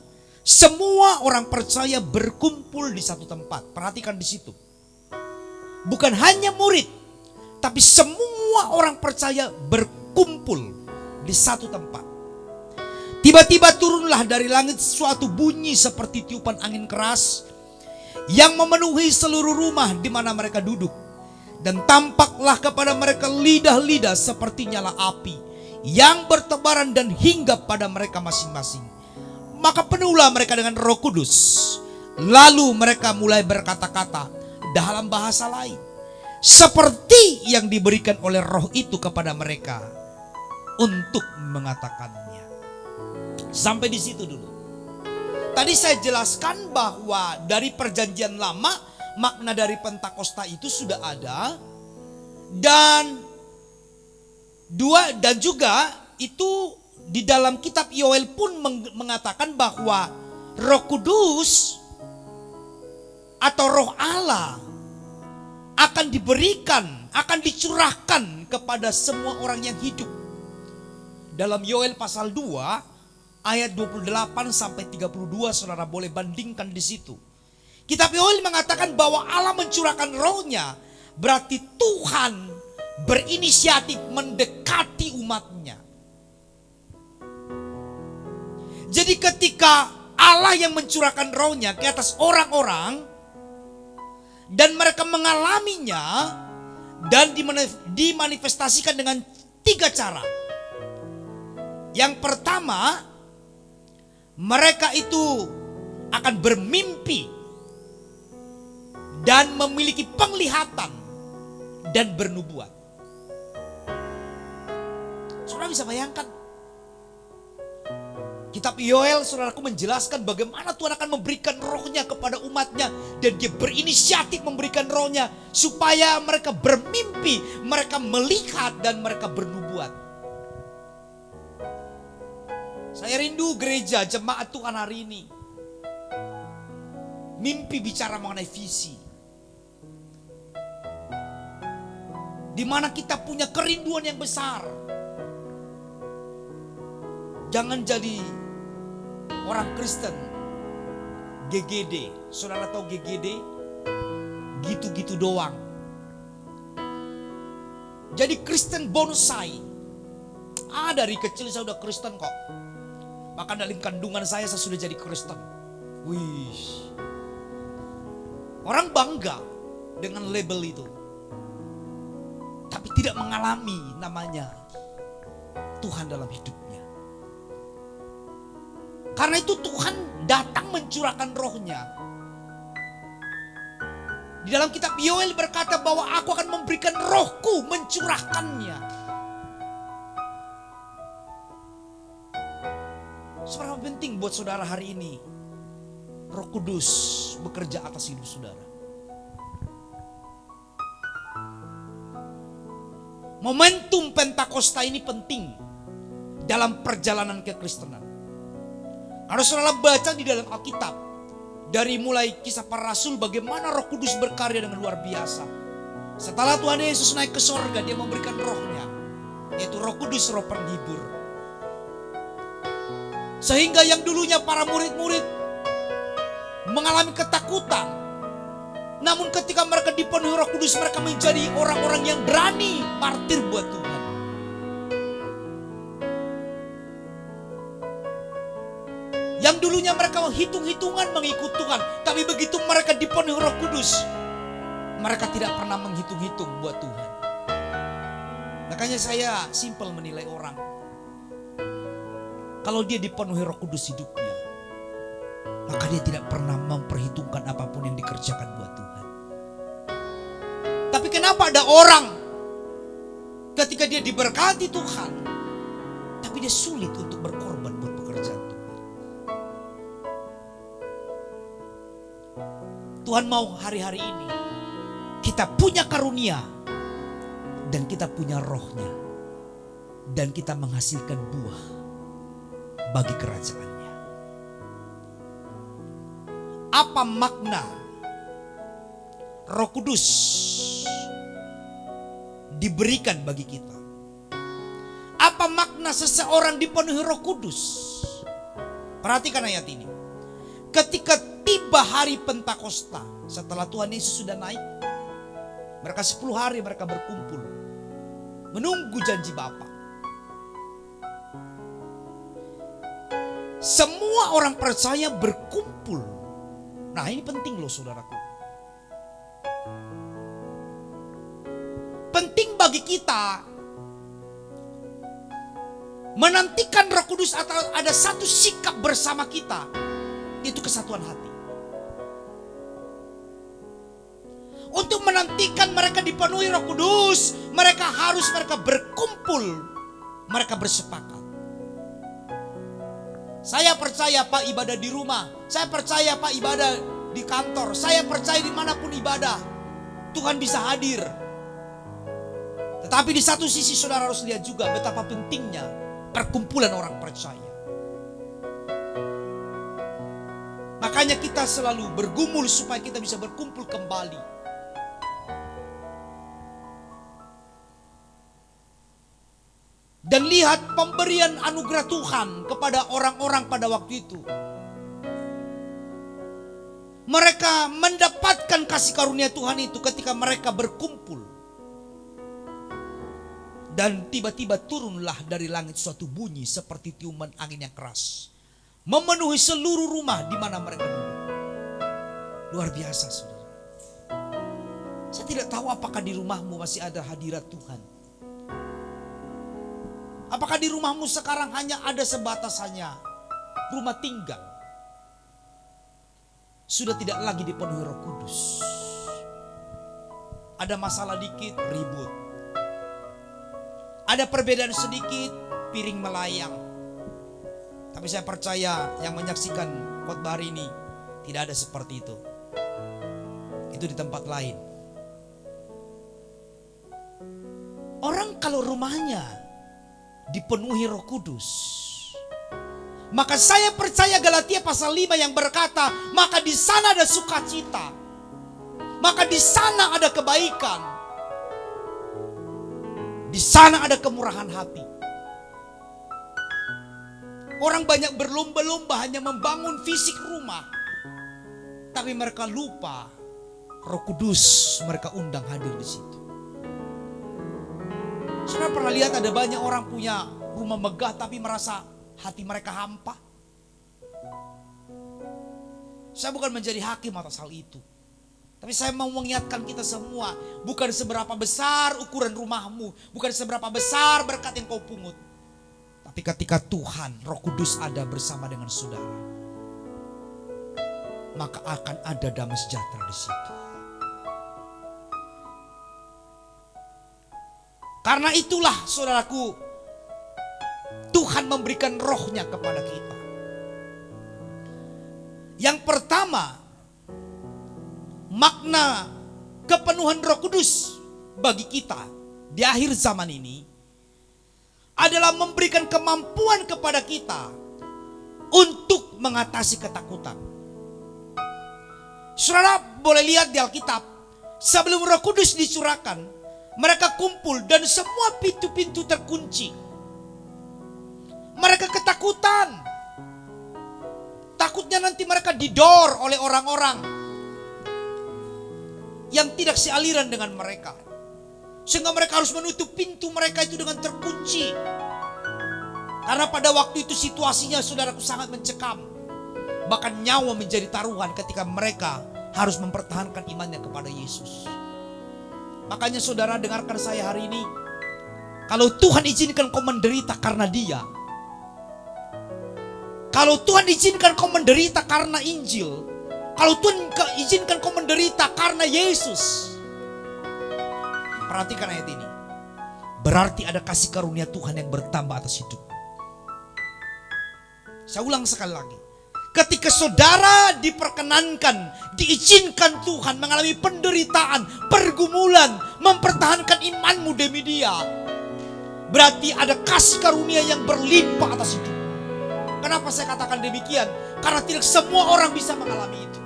semua orang percaya berkumpul di satu tempat. Perhatikan di situ. Bukan hanya murid, tapi semua orang percaya berkumpul di satu tempat. Tiba-tiba turunlah dari langit suatu bunyi seperti tiupan angin keras yang memenuhi seluruh rumah di mana mereka duduk. Dan tampaklah kepada mereka lidah-lidah seperti nyala api yang bertebaran dan hinggap pada mereka masing-masing. Maka penuhlah mereka dengan Roh Kudus. Lalu mereka mulai berkata-kata dalam bahasa lain, seperti yang diberikan oleh Roh itu kepada mereka untuk mengatakannya. Sampai di situ dulu. Tadi saya jelaskan bahwa dari perjanjian lama makna dari Pentakosta itu sudah ada, dan juga itu di dalam kitab Yoel pun mengatakan bahwa Roh Kudus atau Roh Allah akan diberikan, akan dicurahkan kepada semua orang yang hidup. Dalam Yoel pasal 2 ayat 28 sampai 32, saudara boleh bandingkan di situ. Kitab Yoel mengatakan bahwa Allah mencurahkan Roh-Nya, berarti Tuhan berinisiatif mendekati umatnya. Jadi ketika Allah yang mencurahkan Roh-Nya ke atas orang-orang dan mereka mengalaminya dan dimanifestasikan dengan 3 cara. Yang pertama, mereka itu akan bermimpi dan memiliki penglihatan dan bernubuat. Saudara bisa bayangkan, kitab Yoel, saudaraku, menjelaskan bagaimana Tuhan akan memberikan Roh-Nya kepada umatnya. Dan dia berinisiatif memberikan Roh-Nya supaya mereka bermimpi, mereka melihat, dan mereka bernubuat. Saya rindu gereja, jemaat Tuhan hari ini. Mimpi bicara mengenai visi. Di mana kita punya kerinduan yang besar. Jangan jadi orang Kristen GGD. Saudara tahu GGD? Gitu-gitu doang. Jadi Kristen bonsai. Dari kecil saya udah Kristen kok. Bahkan dalam kandungan saya sudah jadi Kristen. Wih. Orang bangga dengan label itu. Tapi tidak mengalami namanya Tuhan dalam hidupnya. Karena itu Tuhan datang mencurahkan Roh-Nya. Di dalam kitab Yoel berkata bahwa aku akan memberikan Roh-Ku, mencurahkannya. Seberapa penting buat saudara hari ini Roh Kudus bekerja atas hidup saudara. Momentum Pentakosta ini penting dalam perjalanan kekristenan. Harus saudara baca di dalam Alkitab. Dari mulai kisah para rasul bagaimana Roh Kudus berkarya dengan luar biasa. Setelah Tuhan Yesus naik ke sorga, dia memberikan rohnya, yaitu Roh Kudus, roh penghibur. Sehingga yang dulunya para murid-murid mengalami ketakutan, namun ketika mereka dipenuhi Roh Kudus, mereka menjadi orang-orang yang berani martir buat Tuhan. Yang dulunya mereka hitung-hitungan mengikut Tuhan, tapi begitu mereka dipenuhi Roh Kudus, mereka tidak pernah menghitung-hitung buat Tuhan. Makanya saya simpel menilai orang. Kalau dia dipenuhi Roh Kudus hidupnya, maka dia tidak pernah memperhitungkan apapun yang dikerjakan buat Tuhan. Tapi kenapa ada orang ketika dia diberkati Tuhan, tapi dia sulit untuk berkorban buat pekerjaan Tuhan. Tuhan mau hari-hari ini kita punya karunia dan kita punya rohnya dan kita menghasilkan buah bagi kerajaannya. Apa makna Roh Kudus diberikan bagi kita? Apa makna seseorang dipenuhi Roh Kudus? Perhatikan ayat ini. Ketika tiba hari Pentakosta, setelah Tuhan Yesus sudah naik, mereka 10 hari mereka berkumpul menunggu janji Bapa. Semua orang percaya berkumpul. Nah, ini penting loh saudaraku. Penting bagi kita menantikan Roh Kudus atau ada satu sikap bersama kita, itu kesatuan hati. Untuk menantikan mereka dipenuhi Roh Kudus, mereka berkumpul, mereka bersepakat. Saya percaya Pak ibadah di rumah, saya percaya Pak ibadah di kantor, saya percaya dimanapun ibadah, Tuhan bisa hadir. Tetapi di satu sisi saudara harus lihat juga betapa pentingnya perkumpulan orang percaya. Makanya kita selalu bergumul supaya kita bisa berkumpul kembali. Dan lihat pemberian anugerah Tuhan kepada orang-orang pada waktu itu. Mereka mendapatkan kasih karunia Tuhan itu ketika mereka berkumpul. Dan tiba-tiba turunlah dari langit suatu bunyi seperti tiuman angin yang keras, memenuhi seluruh rumah di mana mereka duduk. Luar biasa saudara. Saya tidak tahu apakah di rumahmu masih ada hadirat Tuhan. Apakah di rumahmu sekarang hanya ada sebatas hanya rumah tinggal? Sudah tidak lagi dipenuhi Roh Kudus. Ada masalah dikit, ribut. Ada perbedaan sedikit, piring melayang. Tapi saya percaya yang menyaksikan khotbah hari ini tidak ada seperti itu. Itu di tempat lain. Orang kalau rumahnya dipenuhi Roh Kudus, maka saya percaya Galatia pasal 5 yang berkata, maka di sana ada sukacita, maka di sana ada kebaikan, di sana ada kemurahan hati. Orang banyak berlomba-lomba hanya membangun fisik rumah, tapi mereka lupa Roh Kudus mereka undang hadir di situ. Saudara pernah lihat ada banyak orang punya rumah megah tapi merasa hati mereka hampa? Saya bukan menjadi hakim atas hal itu. Tapi saya mau mengingatkan kita semua, bukan seberapa besar ukuran rumahmu, bukan seberapa besar berkat yang kau pungut. Tapi ketika Tuhan, Roh Kudus ada bersama dengan saudara, maka akan ada damai sejahtera di situ. Karena itulah saudaraku, Tuhan memberikan rohnya kepada kita. Yang pertama, makna kepenuhan Roh Kudus bagi kita di akhir zaman ini adalah memberikan kemampuan kepada kita untuk mengatasi ketakutan. Saudara boleh lihat di Alkitab, sebelum Roh Kudus dicurahkan, mereka kumpul dan semua pintu-pintu terkunci. Mereka ketakutan. Takutnya nanti mereka didor oleh orang-orang yang tidak sealiran dengan mereka. Sehingga mereka harus menutup pintu mereka itu dengan terkunci. Karena pada waktu itu situasinya saudaraku sangat mencekam. Bahkan nyawa menjadi taruhan ketika mereka harus mempertahankan imannya kepada Yesus. Makanya saudara dengarkan saya hari ini. Kalau Tuhan izinkan kau menderita karena Dia, kalau Tuhan izinkan kau menderita karena Injil, kalau Tuhan izinkan kau menderita karena Yesus, perhatikan ayat ini. Berarti ada kasih karunia Tuhan yang bertambah atas hidup. Saya ulang sekali lagi. Ketika saudara diperkenankan, diizinkan Tuhan mengalami penderitaan, pergumulan, mempertahankan imanmu demi Dia, berarti ada kasih karunia yang berlimpah atas hidup. Kenapa saya katakan demikian? Karena tidak semua orang bisa mengalami itu.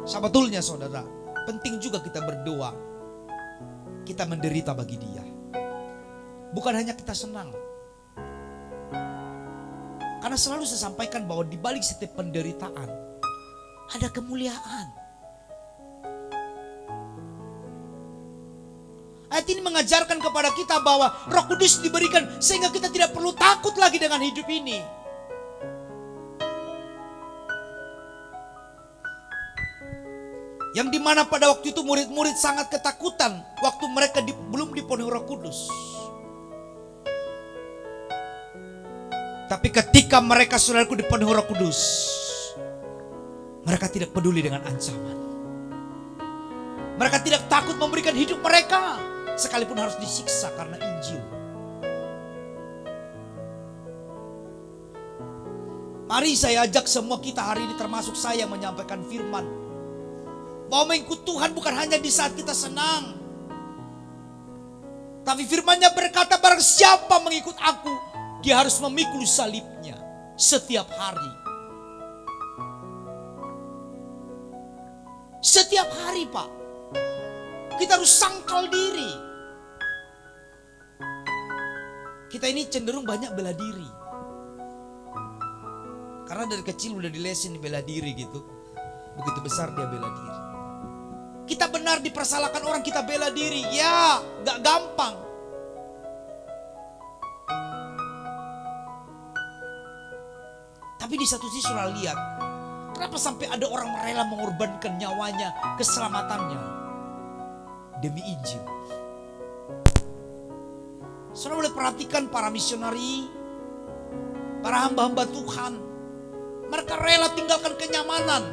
Sebetulnya saudara, penting juga kita berdoa, kita menderita bagi Dia. Bukan hanya kita senang. Karena selalu saya sampaikan bahwa di balik setiap penderitaan ada kemuliaan. Ayat ini mengajarkan kepada kita bahwa Roh Kudus diberikan sehingga kita tidak perlu takut lagi dengan hidup ini. Yang dimana pada waktu itu murid-murid sangat ketakutan waktu mereka belum dipenuhi Roh Kudus. Tapi ketika mereka saudaraku dipenuhi Roh Kudus, mereka tidak peduli dengan ancaman. Mereka tidak takut memberikan hidup mereka, sekalipun harus disiksa karena Injil. Mari saya ajak semua kita hari ini, termasuk saya, menyampaikan firman. Bahwa mengikut Tuhan bukan hanya di saat kita senang. Tapi firman-Nya berkata, barang siapa mengikut aku, dia harus memikul salibnya setiap hari. Setiap hari, Pak. Kita harus sangkal diri. Kita ini cenderung banyak bela diri. Karena dari kecil udah dilesin bela diri gitu. Begitu besar dia bela diri. Kita benar dipersalahkan orang, kita bela diri. Ya, gak gampang. Tapi di satu sisi saudara lihat, kenapa sampai ada orang rela mengorbankan nyawanya, keselamatannya demi Injil. Saudara boleh perhatikan para misionari, para hamba-hamba Tuhan. Mereka rela tinggalkan kenyamanan.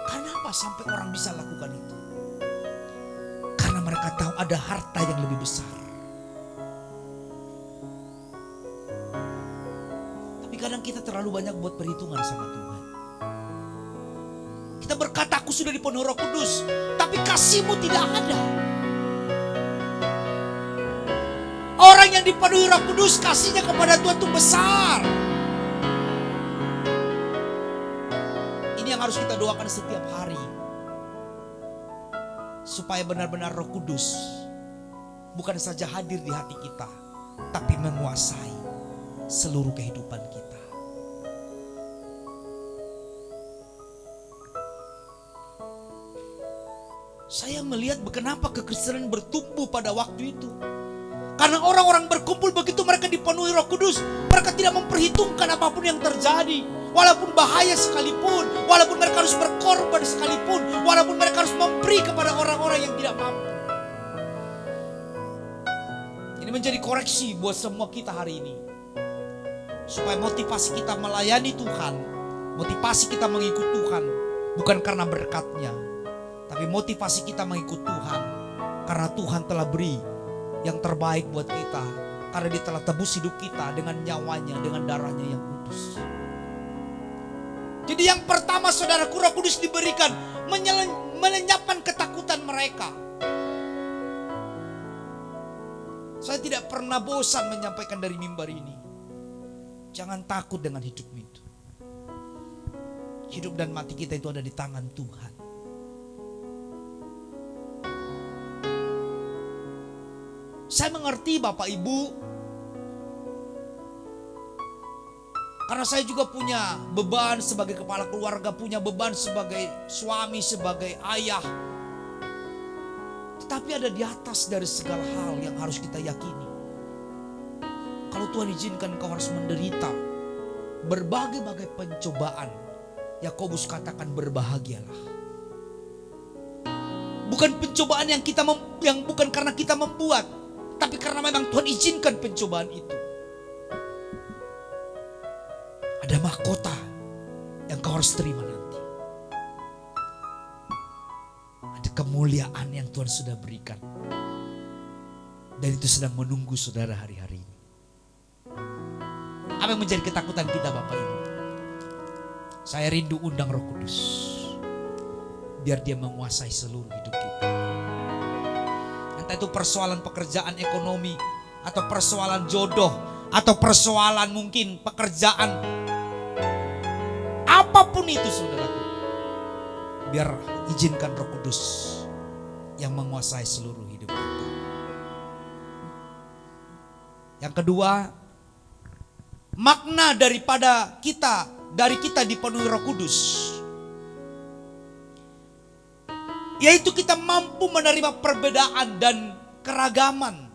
Kenapa sampai orang bisa lakukan itu? Karena mereka tahu ada harta yang lebih besar. Kadang kita terlalu banyak buat perhitungan sama Tuhan. Kita berkata aku sudah dipenuhi Roh Kudus, tapi kasih-Mu tidak ada. Orang yang dipenuhi Roh Kudus, kasihnya kepada Tuhan itu besar. Ini yang harus kita doakan setiap hari. Supaya benar-benar Roh Kudus bukan saja hadir di hati kita, tapi menguasai seluruh kehidupan kita. Saya melihat kenapa kekristenan bertumbuh pada waktu itu. Karena orang-orang berkumpul begitu mereka dipenuhi Roh Kudus, mereka tidak memperhitungkan apapun yang terjadi. Walaupun bahaya sekalipun, walaupun mereka harus berkorban sekalipun, walaupun mereka harus memberi kepada orang-orang yang tidak mampu. Ini menjadi koreksi buat semua kita hari ini. Supaya motivasi kita melayani Tuhan, motivasi kita mengikut Tuhan, bukan karena berkat-Nya, tapi motivasi kita mengikut Tuhan karena Tuhan telah beri yang terbaik buat kita. Karena Dia telah tebus hidup kita dengan nyawanya, dengan darahnya yang kudus. Jadi yang pertama saudaraku, Roh Kudus diberikan melenyapkan ketakutan mereka. Saya tidak pernah bosan menyampaikan dari mimbar ini. Jangan takut dengan hidupmu itu. Hidup dan mati kita itu ada di tangan Tuhan. Saya mengerti Bapak Ibu, karena saya juga punya beban sebagai kepala keluarga, punya beban sebagai suami, sebagai ayah. Tetapi ada di atas dari segala hal yang harus kita yakini. Kalau Tuhan izinkan kau harus menderita berbagai-bagai pencobaan, Yakobus katakan berbahagialah. Bukan pencobaan yang bukan karena kita membuat, tapi karena memang Tuhan izinkan pencobaan itu. Ada mahkota yang kau harus terima nanti. Ada kemuliaan yang Tuhan sudah berikan. Dan itu sedang menunggu saudara hari-hari ini. Apa yang menjadi ketakutan kita Bapak Ibu? Saya rindu undang Roh Kudus. Biar dia menguasai seluruh hidup kita. Entah itu persoalan pekerjaan ekonomi, atau persoalan jodoh, atau persoalan mungkin pekerjaan. Apapun itu saudaraku. Biar izinkan Roh Kudus yang menguasai seluruh hidup kita. Yang kedua, makna daripada dari kita dipenuhi Roh Kudus, yaitu kita mampu menerima perbedaan dan keragaman.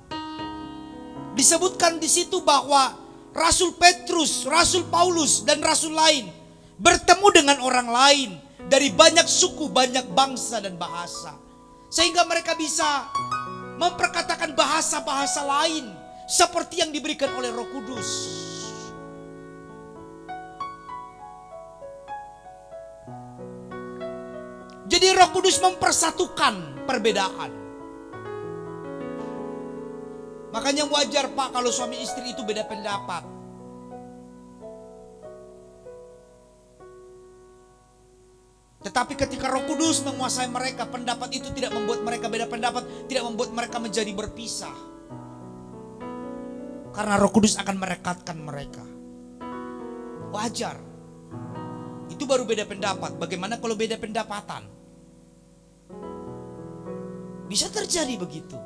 Disebutkan di situ bahwa Rasul Petrus, Rasul Paulus dan rasul lain bertemu dengan orang lain dari banyak suku, banyak bangsa dan bahasa, sehingga mereka bisa memperkatakan bahasa-bahasa lain seperti yang diberikan oleh Roh Kudus. Jadi Roh Kudus mempersatukan perbedaan. Makanya wajar Pak kalau suami istri itu beda pendapat. Tetapi ketika Roh Kudus menguasai mereka, pendapat itu tidak membuat mereka beda pendapat, tidak membuat mereka menjadi berpisah. Karena Roh Kudus akan merekatkan mereka. Wajar. Itu baru beda pendapat. Bagaimana kalau beda pendapatan? Bisa terjadi begitu.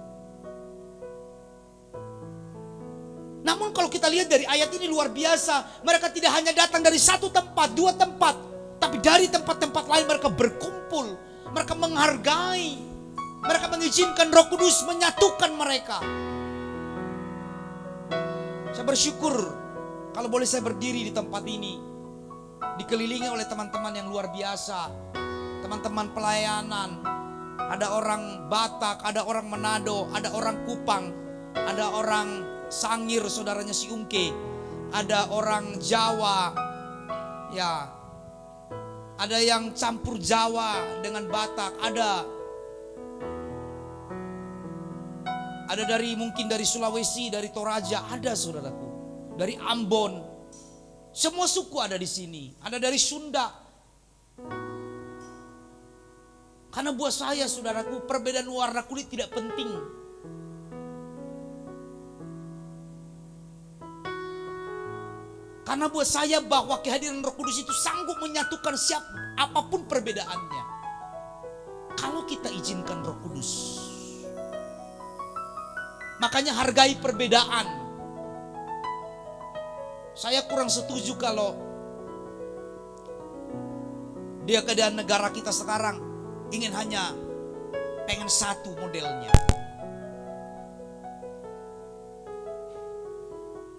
Namun kalau kita lihat dari ayat ini luar biasa. Mereka tidak hanya datang dari satu tempat, dua tempat, tapi dari tempat-tempat lain mereka berkumpul. Mereka menghargai. Mereka mengizinkan Roh Kudus menyatukan mereka. Saya bersyukur kalau boleh saya berdiri di tempat ini, dikelilingi oleh teman-teman yang luar biasa. Teman-teman pelayanan. Ada orang Batak, ada orang Manado, ada orang Kupang, ada orang Sangir, saudaranya si Ungke, ada orang Jawa, ya, ada yang campur Jawa dengan Batak, ada dari mungkin dari Sulawesi, dari Toraja, ada saudaraku, dari Ambon, semua suku ada di sini, ada dari Sunda. Karena buat saya saudaraku, perbedaan warna kulit tidak penting. Karena buat saya bahwa kehadiran Roh Kudus itu sanggup menyatukan apapun perbedaannya. Kalau kita izinkan Roh Kudus. Makanya hargai perbedaan. Saya kurang setuju kalau di keadaan negara kita sekarang ingin hanya pengen satu modelnya.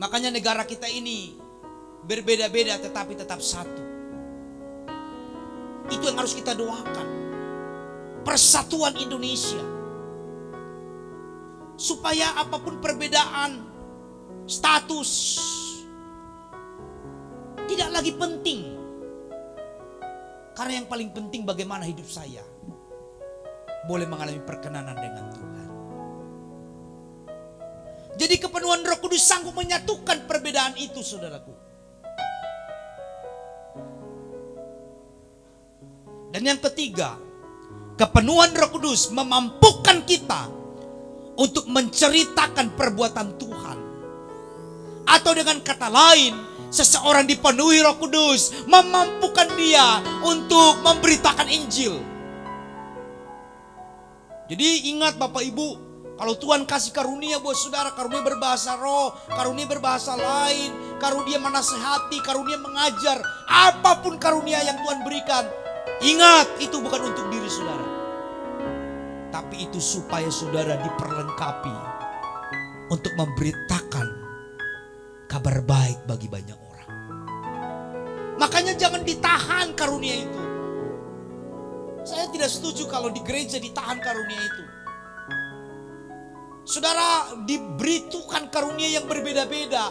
Makanya negara kita ini berbeda-beda tetapi tetap satu. Itu yang harus kita doakan. Persatuan Indonesia. Supaya apapun perbedaan status tidak lagi penting. Karena yang paling penting bagaimana hidup saya boleh mengalami perkenanan dengan Tuhan. Jadi kepenuhan Roh Kudus sanggup menyatukan perbedaan itu saudaraku. Dan yang ketiga, kepenuhan Roh Kudus memampukan kita untuk menceritakan perbuatan Tuhan Atau dengan kata lain, seseorang dipenuhi Roh Kudus memampukan dia untuk memberitakan Injil. Jadi ingat Bapak Ibu, kalau Tuhan kasih karunia buat saudara, karunia berbahasa roh, karunia berbahasa lain, karunia menasehati, karunia mengajar, apapun karunia yang Tuhan berikan, ingat itu bukan untuk diri saudara, tapi itu supaya saudara diperlengkapi untuk memberitakan kabar baik bagi banyak orang. Makanya jangan ditahan karunia itu. Saya tidak setuju kalau di gereja ditahan karunia itu. Saudara diberi Tuhan karunia yang berbeda-beda.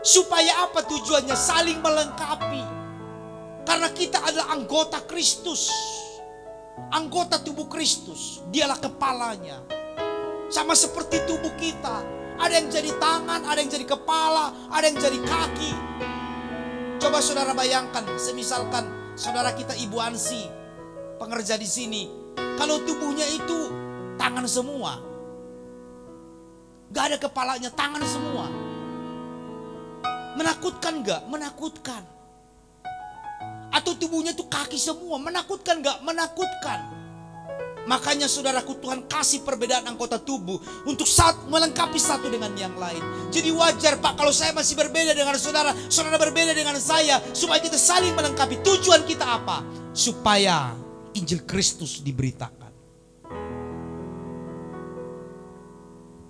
Supaya apa tujuannya? Saling melengkapi. Karena kita adalah anggota Kristus. Anggota tubuh Kristus. Dialah kepalanya. Sama seperti tubuh kita. Ada yang jadi tangan, ada yang jadi kepala, ada yang jadi kaki. Coba saudara bayangkan, semisalkan saudara kita Ibu Ansi, pengerja di sini, kalau tubuhnya itu tangan semua, gak ada kepalanya, tangan semua, menakutkan gak? Menakutkan. Atau tubuhnya itu kaki semua, menakutkan gak? Menakutkan. Makanya saudaraku, Tuhan kasih perbedaan anggota tubuh untuk melengkapi satu dengan yang lain. Jadi wajar Pak kalau saya masih berbeda dengan saudara, saudara berbeda dengan saya, supaya kita saling melengkapi. Tujuan kita apa? Supaya Injil Kristus diberitakan.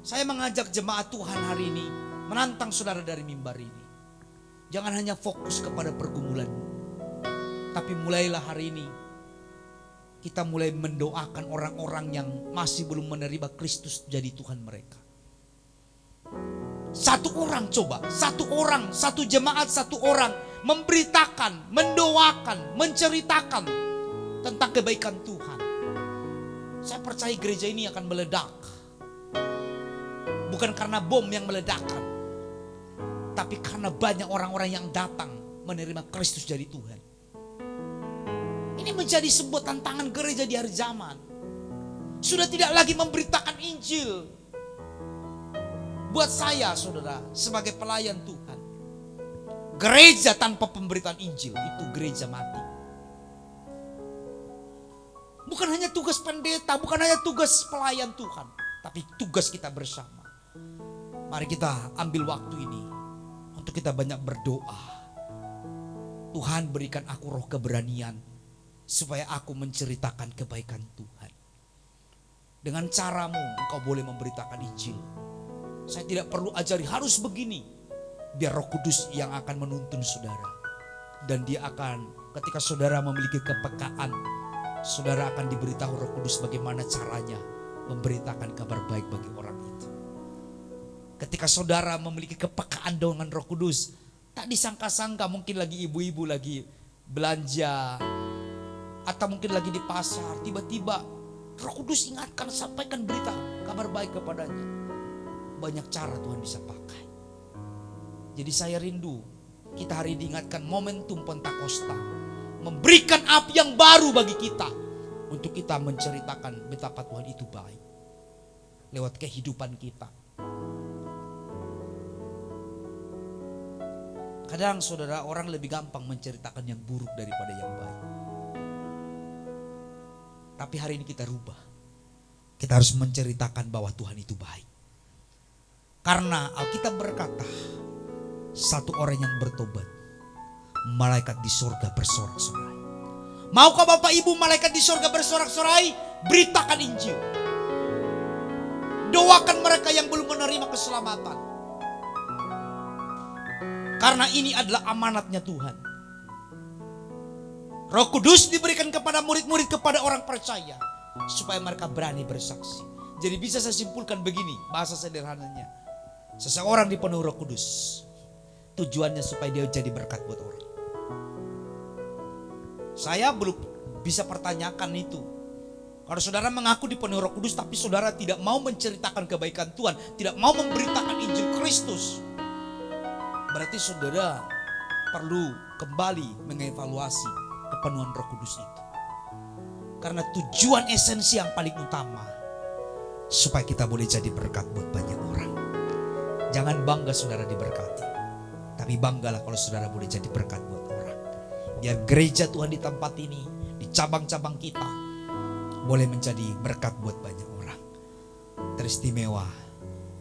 Saya mengajak jemaat Tuhan hari ini, menantang saudara dari mimbar ini. Jangan hanya fokus kepada pergumulanmu, tapi mulailah hari ini kita mulai mendoakan orang-orang yang masih belum menerima Kristus jadi Tuhan mereka. Satu orang coba, satu orang, satu jemaat, satu orang memberitakan, mendoakan, menceritakan tentang kebaikan Tuhan. Saya percaya gereja ini akan meledak. Bukan karena bom yang meledakkan, tapi karena banyak orang-orang yang datang menerima Kristus jadi Tuhan. Ini menjadi sebuah tantangan gereja di hari zaman. Sudah tidak lagi memberitakan Injil. Buat saya saudara, sebagai pelayan Tuhan, gereja tanpa pemberitaan Injil itu gereja mati. Bukan hanya tugas pendeta, bukan hanya tugas pelayan Tuhan, tapi tugas kita bersama. Mari kita ambil waktu ini untuk kita banyak berdoa. Tuhan berikan aku roh keberanian supaya aku menceritakan kebaikan Tuhan. Dengan caramu engkau boleh memberitakan Injil. Saya tidak perlu ajari harus begini. Biar Roh Kudus yang akan menuntun saudara. Dan dia akan, ketika saudara memiliki kepekaan, saudara akan diberitahu Roh Kudus bagaimana caranya memberitakan kabar baik bagi orang itu. Ketika saudara memiliki kepekaan dengan Roh Kudus, tak disangka-sangka mungkin lagi ibu-ibu lagi belanja, atau mungkin lagi di pasar, tiba-tiba Roh Kudus ingatkan, sampaikan berita kabar baik kepadanya. Banyak cara Tuhan bisa pakai. Jadi saya rindu kita hari ini diingatkan momentum Pentakosta, memberikan api yang baru bagi kita untuk kita menceritakan betapa Tuhan itu baik lewat kehidupan kita. Kadang saudara, orang lebih gampang menceritakan yang buruk daripada yang baik. Tapi hari ini kita rubah. Kita harus menceritakan bahwa Tuhan itu baik. Karena Alkitab berkata, satu orang yang bertobat, malaikat di surga bersorak-sorai. Maukah Bapak Ibu malaikat di surga bersorak-sorai? Beritakan Injil. Doakan mereka yang belum menerima keselamatan. Karena ini adalah amanatnya Tuhan. Roh Kudus diberikan kepada murid-murid, kepada orang percaya, supaya mereka berani bersaksi. Jadi bisa saya simpulkan begini, bahasa sederhananya. Seseorang dipenuhi Roh Kudus, tujuannya supaya dia jadi berkat buat orang. Saya belum bisa pertanyakan itu. Kalau saudara mengaku dipenuhi Roh Kudus, tapi saudara tidak mau menceritakan kebaikan Tuhan, tidak mau memberitakan Injil Kristus, berarti saudara perlu kembali mengevaluasi kepenuhan Roh Kudus itu. Karena tujuan esensi yang paling utama, supaya kita boleh jadi berkat buat banyak orang. Jangan bangga saudara diberkati, Tapi banggalah kalau saudara boleh jadi berkat buat orang. Biar gereja Tuhan di tempat ini, di cabang-cabang kita, boleh menjadi berkat buat banyak orang. Teristimewa,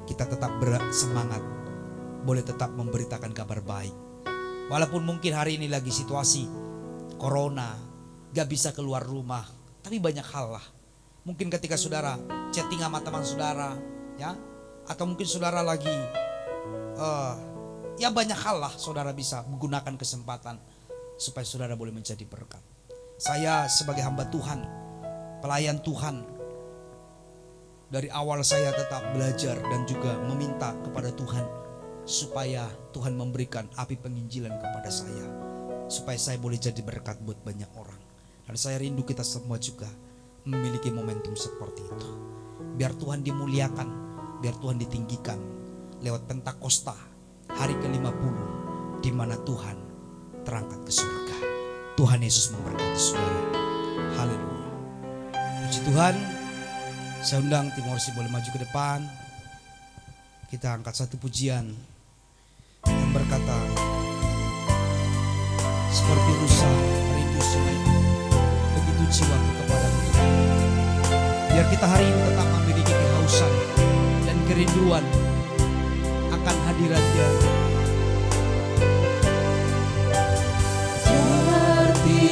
kita tetap bersemangat, boleh tetap memberitakan kabar baik. Walaupun mungkin hari ini lagi situasi corona, gak bisa keluar rumah, tapi banyak hal lah. Mungkin ketika saudara chatting sama teman saudara, ya, atau mungkin saudara lagi ya banyak hal lah, saudara bisa menggunakan kesempatan supaya saudara boleh menjadi berkat. Saya sebagai hamba Tuhan, pelayan Tuhan, dari awal saya tetap belajar dan juga meminta kepada Tuhan supaya Tuhan memberikan api penginjilan kepada saya, supaya saya boleh jadi berkat buat banyak orang. Dan saya rindu kita semua juga memiliki momentum seperti itu. Biar Tuhan dimuliakan, biar Tuhan ditinggikan lewat Pentakosta hari ke-50, di mana Tuhan terangkat ke surga. Tuhan Yesus memberkati saudara. Haleluya. Puji Tuhan. Saya undang tim worship boleh maju ke depan. Kita angkat satu pujian yang berkata, seperti rusa rindu sungai, begitu jiwaku kepadamu Tuhan. Biar kita hari ini tetap memiliki kehausan dan kerinduan akan hadirat-Nya. Seperti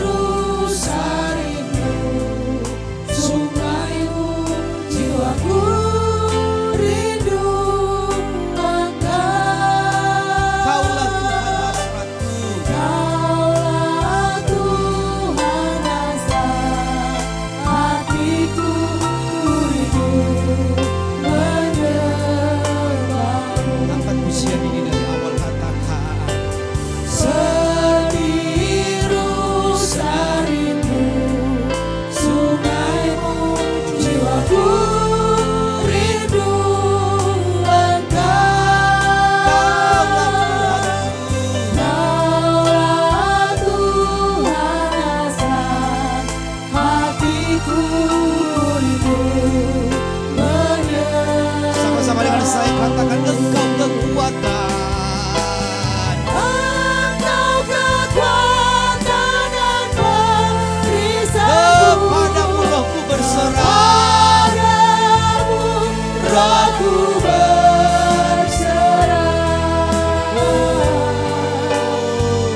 rusa rindu sungaimu, jiwaku rindu Engkau. Kaulah Tuhan hasratku, Kaulah Tuhan hasrat hatiku, rindu menyembahmu. angkat pujian ini dari awal katakan. Seperti rusa rindu sungaimu, jiwaku rindu Engkau. Kaulah Tuhan hasrat hatiku, rindu menyembahmu. Sama-sama dengan saya katakan, Engkau kekuatan. Engkau kekuatan dan perisaiku, Kepadamu rohku berserah. padamu rohku berserah.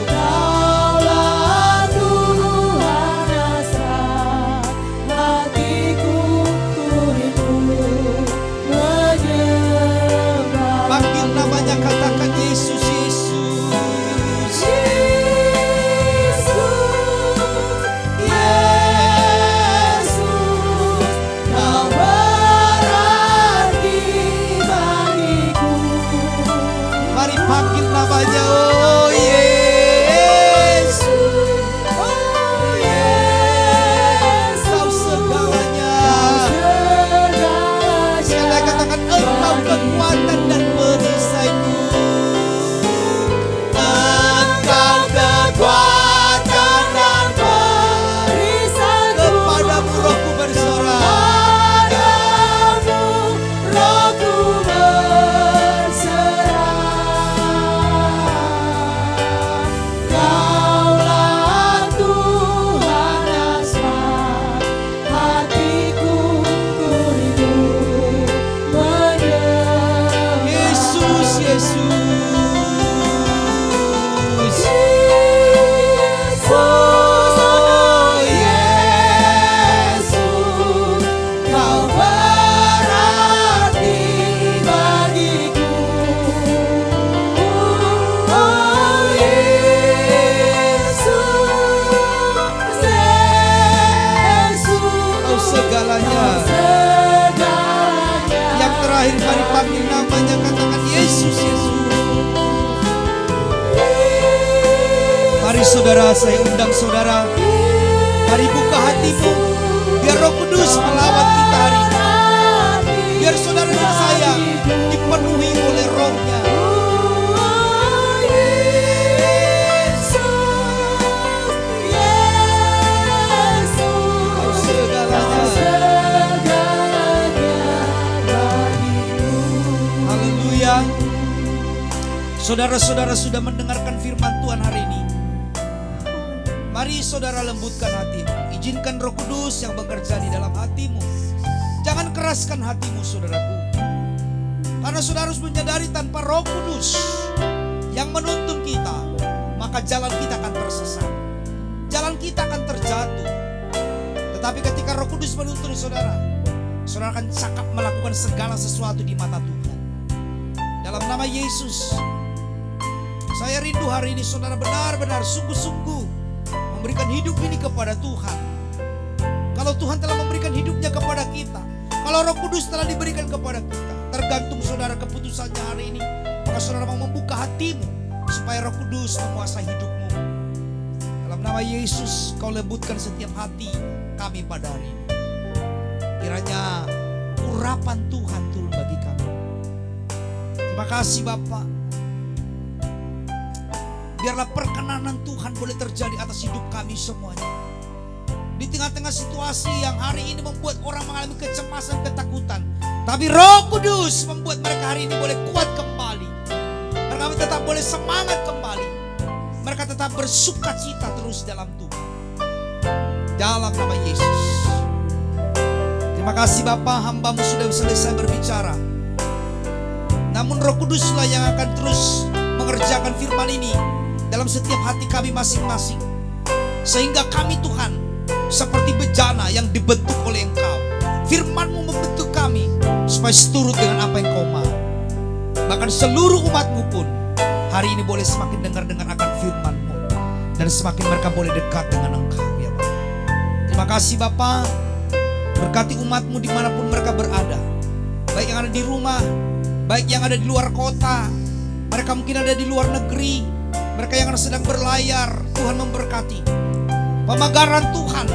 Kaulah Tuhan hasrat hatiku, rindu menyembah. Panggil namanya, katakan Yesus, Yesus. Kau berarti bagiku. Mari panggil namanya, oh Yesus. Oh Yesus, Kau segalanya. segalanya. Saya katakan, Engkau kekuatan dan perisaiku. Engkau kekuatan dan Perisaiku, kepadamu rohku berserah. padamu rohku berserah. Kaulah Tuhan hasrat hatiku, rindu menyembah. Yesus, Yesus. Oh Yesus, Kau berarti bagiku. Oh Yesus, Kau segalanya. segalanya. Yang terakhir, mari panggil namanya, katakan Yesus, Yesus. Mari saudara, saya undang saudara, mari buka hatimu, biar Roh Kudus melawat kita hari ini. Biar saudara dan saya dipenuhi oleh Roh-Nya. Kau segalanya. Haleluya. Saudara saudara-saudara sudah mendengarkan firman Tuhan hari ini, mari saudara lembutkan hatimu. Izinkan Roh Kudus yang bekerja di dalam hatimu. Jangan keraskan hatimu, saudaraku. Karena saudara harus menyadari tanpa Roh Kudus yang menuntun kita, maka jalan kita akan tersesat. Jalan kita akan terjatuh. Tetapi ketika Roh Kudus menuntun saudara, saudara akan cakap melakukan segala sesuatu di mata Tuhan. Dalam nama Yesus, saya rindu hari ini saudara benar-benar sungguh-sungguh memberikan hidup ini kepada Tuhan. Kalau Tuhan telah memberikan hidupnya kepada kita, kalau Roh Kudus telah diberikan kepada kita, tergantung saudara keputusannya hari ini. Maka saudara mau membuka hatimu supaya Roh Kudus menguasai hidupmu. Dalam nama Yesus, kau lembutkan setiap hati kami pada hari ini. Kiranya urapan Tuhan turun bagi kami. Terima kasih Bapa. Biarlah perkenanan Tuhan boleh terjadi atas hidup kami semuanya. Di tengah-tengah situasi yang hari ini membuat orang mengalami kecemasan, ketakutan, tapi Roh Kudus membuat mereka hari ini boleh kuat kembali. Mereka tetap boleh semangat kembali. Mereka tetap bersuka cita terus dalam Tuhan. Dalam nama Yesus. Terima kasih Bapa, hamba-Mu sudah selesai berbicara. Namun Roh Kuduslah yang akan terus mengerjakan firman ini dalam setiap hati kami masing-masing. Sehingga kami Tuhan seperti bejana yang dibentuk oleh Engkau. Firman-Mu membentuk kami supaya seturut dengan apa yang Kau mau. Bahkan seluruh umat-Mu pun hari ini boleh semakin dengar-dengar akan firman-Mu, dan semakin mereka boleh dekat dengan Engkau ya Bapa. Terima kasih Bapa. Berkati umat-Mu dimanapun mereka berada, baik yang ada di rumah, baik yang ada di luar kota, mereka mungkin ada di luar negeri, mereka yang sedang berlayar. Tuhan memberkati. Pemagaran Tuhan,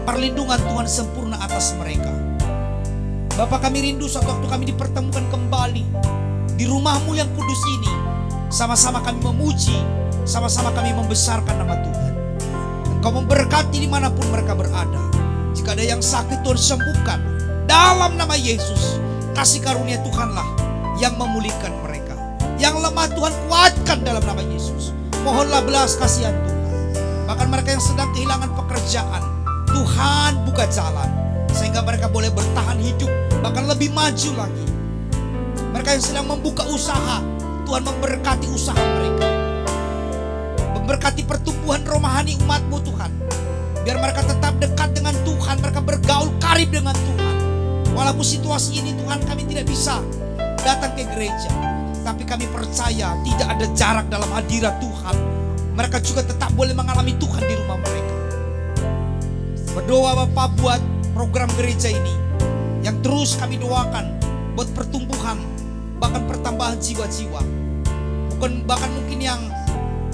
perlindungan Tuhan sempurna atas mereka. Bapa, kami rindu suatu waktu kami dipertemukan kembali di rumah-Mu yang kudus ini. Sama-sama kami memuji, sama-sama kami membesarkan nama Tuhan. Engkau memberkati dimanapun mereka berada. Jika ada yang sakit, Tuhan sembuhkan. Dalam nama Yesus, kasih karunia Tuhanlah yang memulihkan mereka. Yang lemah Tuhan kuatkan dalam nama Yesus. Mohonlah belas kasihan Tuhan. Bahkan mereka yang sedang kehilangan pekerjaan, Tuhan buka jalan sehingga mereka boleh bertahan hidup, bahkan lebih maju lagi. Mereka yang sedang membuka usaha, Tuhan memberkati usaha mereka. Memberkati pertumbuhan rohani umat-Mu Tuhan. Biar mereka tetap dekat dengan Tuhan, mereka bergaul karib dengan Tuhan. Walaupun situasi ini Tuhan kami tidak bisa datang ke gereja, tapi kami percaya tidak ada jarak dalam hadirat Tuhan. Mereka juga tetap boleh mengalami Tuhan di rumah mereka. Berdoa Bapak buat program gereja ini yang terus kami doakan buat pertumbuhan, bahkan pertambahan jiwa-jiwa. Bahkan mungkin yang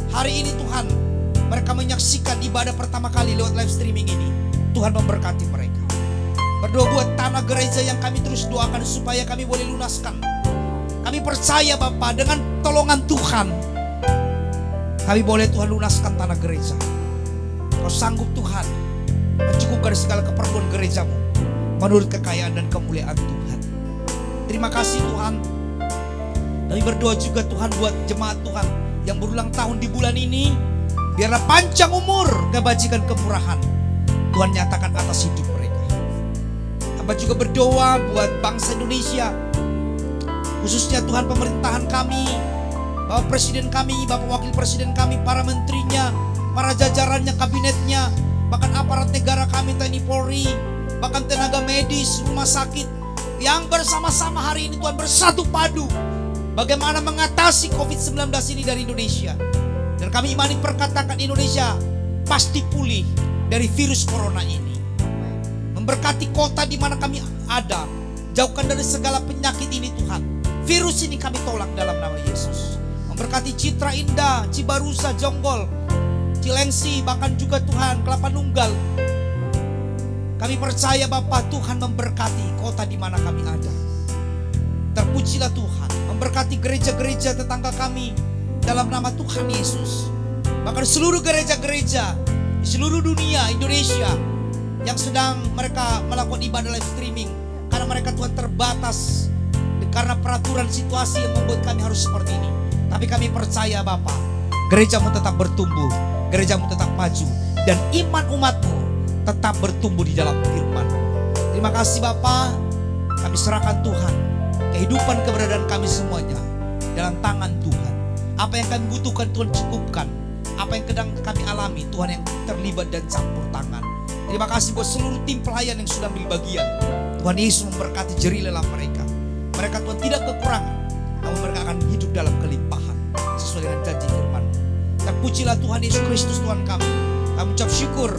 hari ini Tuhan mereka menyaksikan ibadah pertama kali lewat live streaming ini. Tuhan memberkati mereka. Berdoa buat tanah gereja yang kami terus doakan supaya kami boleh lunaskan. Kami percaya Bapak dengan tolongan Tuhan, kami boleh Tuhan lunaskan tanah gereja. Kau sanggup Tuhan mencukupkan segala keperluan gereja-Mu menurut kekayaan dan kemuliaan Tuhan. Terima kasih Tuhan. Kami berdoa juga Tuhan buat jemaat Tuhan yang berulang tahun di bulan ini. Biarlah panjang umur, kebajikan, kemurahan Tuhan nyatakan atas hidup mereka. Hamba juga berdoa buat bangsa Indonesia, khususnya Tuhan pemerintahan kami, Bapak Presiden kami, Bapak Wakil Presiden kami, para menterinya, para jajarannya, kabinetnya, bahkan aparat negara kami, TNI Polri, bahkan tenaga medis, rumah sakit, yang bersama-sama hari ini Tuhan bersatu padu bagaimana mengatasi COVID-19 ini dari Indonesia. Dan kami imani perkatakan Indonesia pasti pulih dari virus corona ini. Memberkati kota di mana kami ada, jauhkan dari segala penyakit ini Tuhan. Virus ini kami tolak dalam nama Yesus. Memberkati Citra Indah, Cibarusa, Jonggol, Cilengsi, bahkan juga Tuhan Kelapa Nunggal. Kami percaya Bapak Tuhan memberkati kota di mana kami ada. Terpujilah Tuhan, memberkati gereja-gereja tetangga kami dalam nama Tuhan Yesus. Bahkan seluruh gereja-gereja di seluruh dunia Indonesia yang sedang mereka melakukan ibadah live streaming, karena mereka Tuhan terbatas karena peraturan situasi yang membuat kami harus seperti ini. Tapi kami percaya Bapa, gerejamu tetap bertumbuh, gerejamu tetap maju, dan iman umatmu tetap bertumbuh di dalam firman. Terima kasih Bapa, kami serahkan Tuhan kehidupan keberadaan kami semuanya dalam tangan Tuhan. Apa yang kami butuhkan Tuhan cukupkan. Apa yang sedang kami alami Tuhan yang terlibat dan campur tangan. Terima kasih buat seluruh tim pelayan yang sudah ambil bagian. Tuhan Yesus memberkati jerih lelah mereka. Mereka Tuhan tidak kekurangan, namun mereka akan hidup dalam kelimpahan sesuai dengan janji firman. Terpujilah Tuhan Yesus Kristus Tuhan kami. Kami ucap syukur.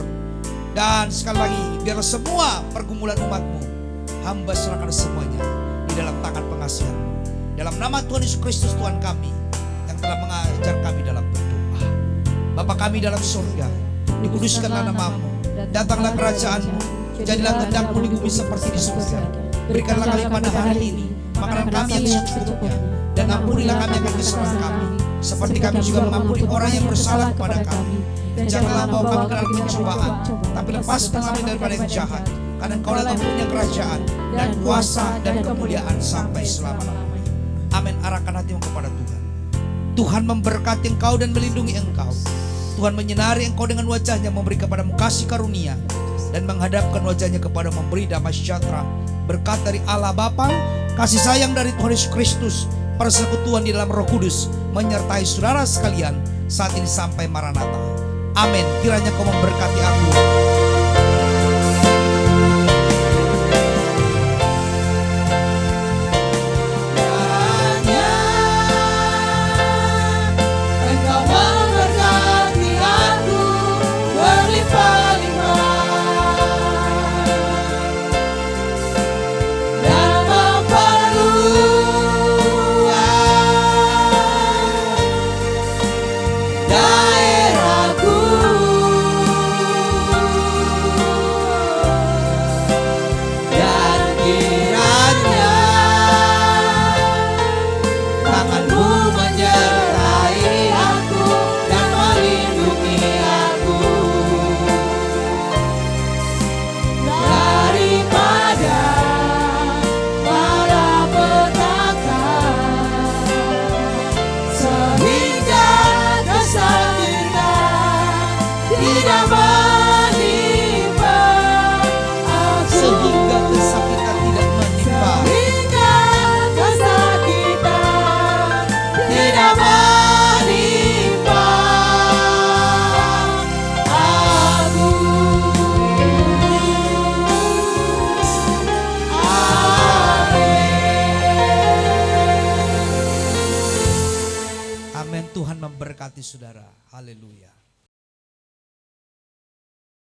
Dan sekali lagi biarlah semua pergumulan umatmu hamba serahkan semuanya di dalam tangan pengasihan. Dalam nama Tuhan Yesus Kristus Tuhan kami yang telah mengajar kami dalam berdoa. Bapa kami dalam surga, dikuduskanlah namamu, datanglah kerajaanmu, jadilah kehendakmu di bumi seperti di surga. Berikanlah kami pada hari ini makanan kami yang secukupnya, dan ampunilah kami akan kesalahan kami, seperti kami juga mengampuni orang yang bersalah kepada kami. Dan janganlah bawa kami ke dalam pencobaan, tapi lepaskan kami daripada yang jahat. Karena Engkau adalah punya kerajaan dan kuasa dan kemuliaan sampai selama-lamanya. Amin. Arahkan hatimu kepada Tuhan. Tuhan memberkati engkau dan melindungi engkau. Tuhan menyinari engkau dengan wajahnya, memberi kepadamu kasih karunia, dan menghadapkan wajahnya kepada memberi damai sejahtera. Berkat dari Allah Bapa, kasih sayang dari Tuhan Yesus Kristus, persekutuan di dalam Roh Kudus menyertai saudara sekalian saat ini sampai Maranatha. Amin. Kiranya kau memberkati aku. Tuhan memberkati saudara. Haleluya.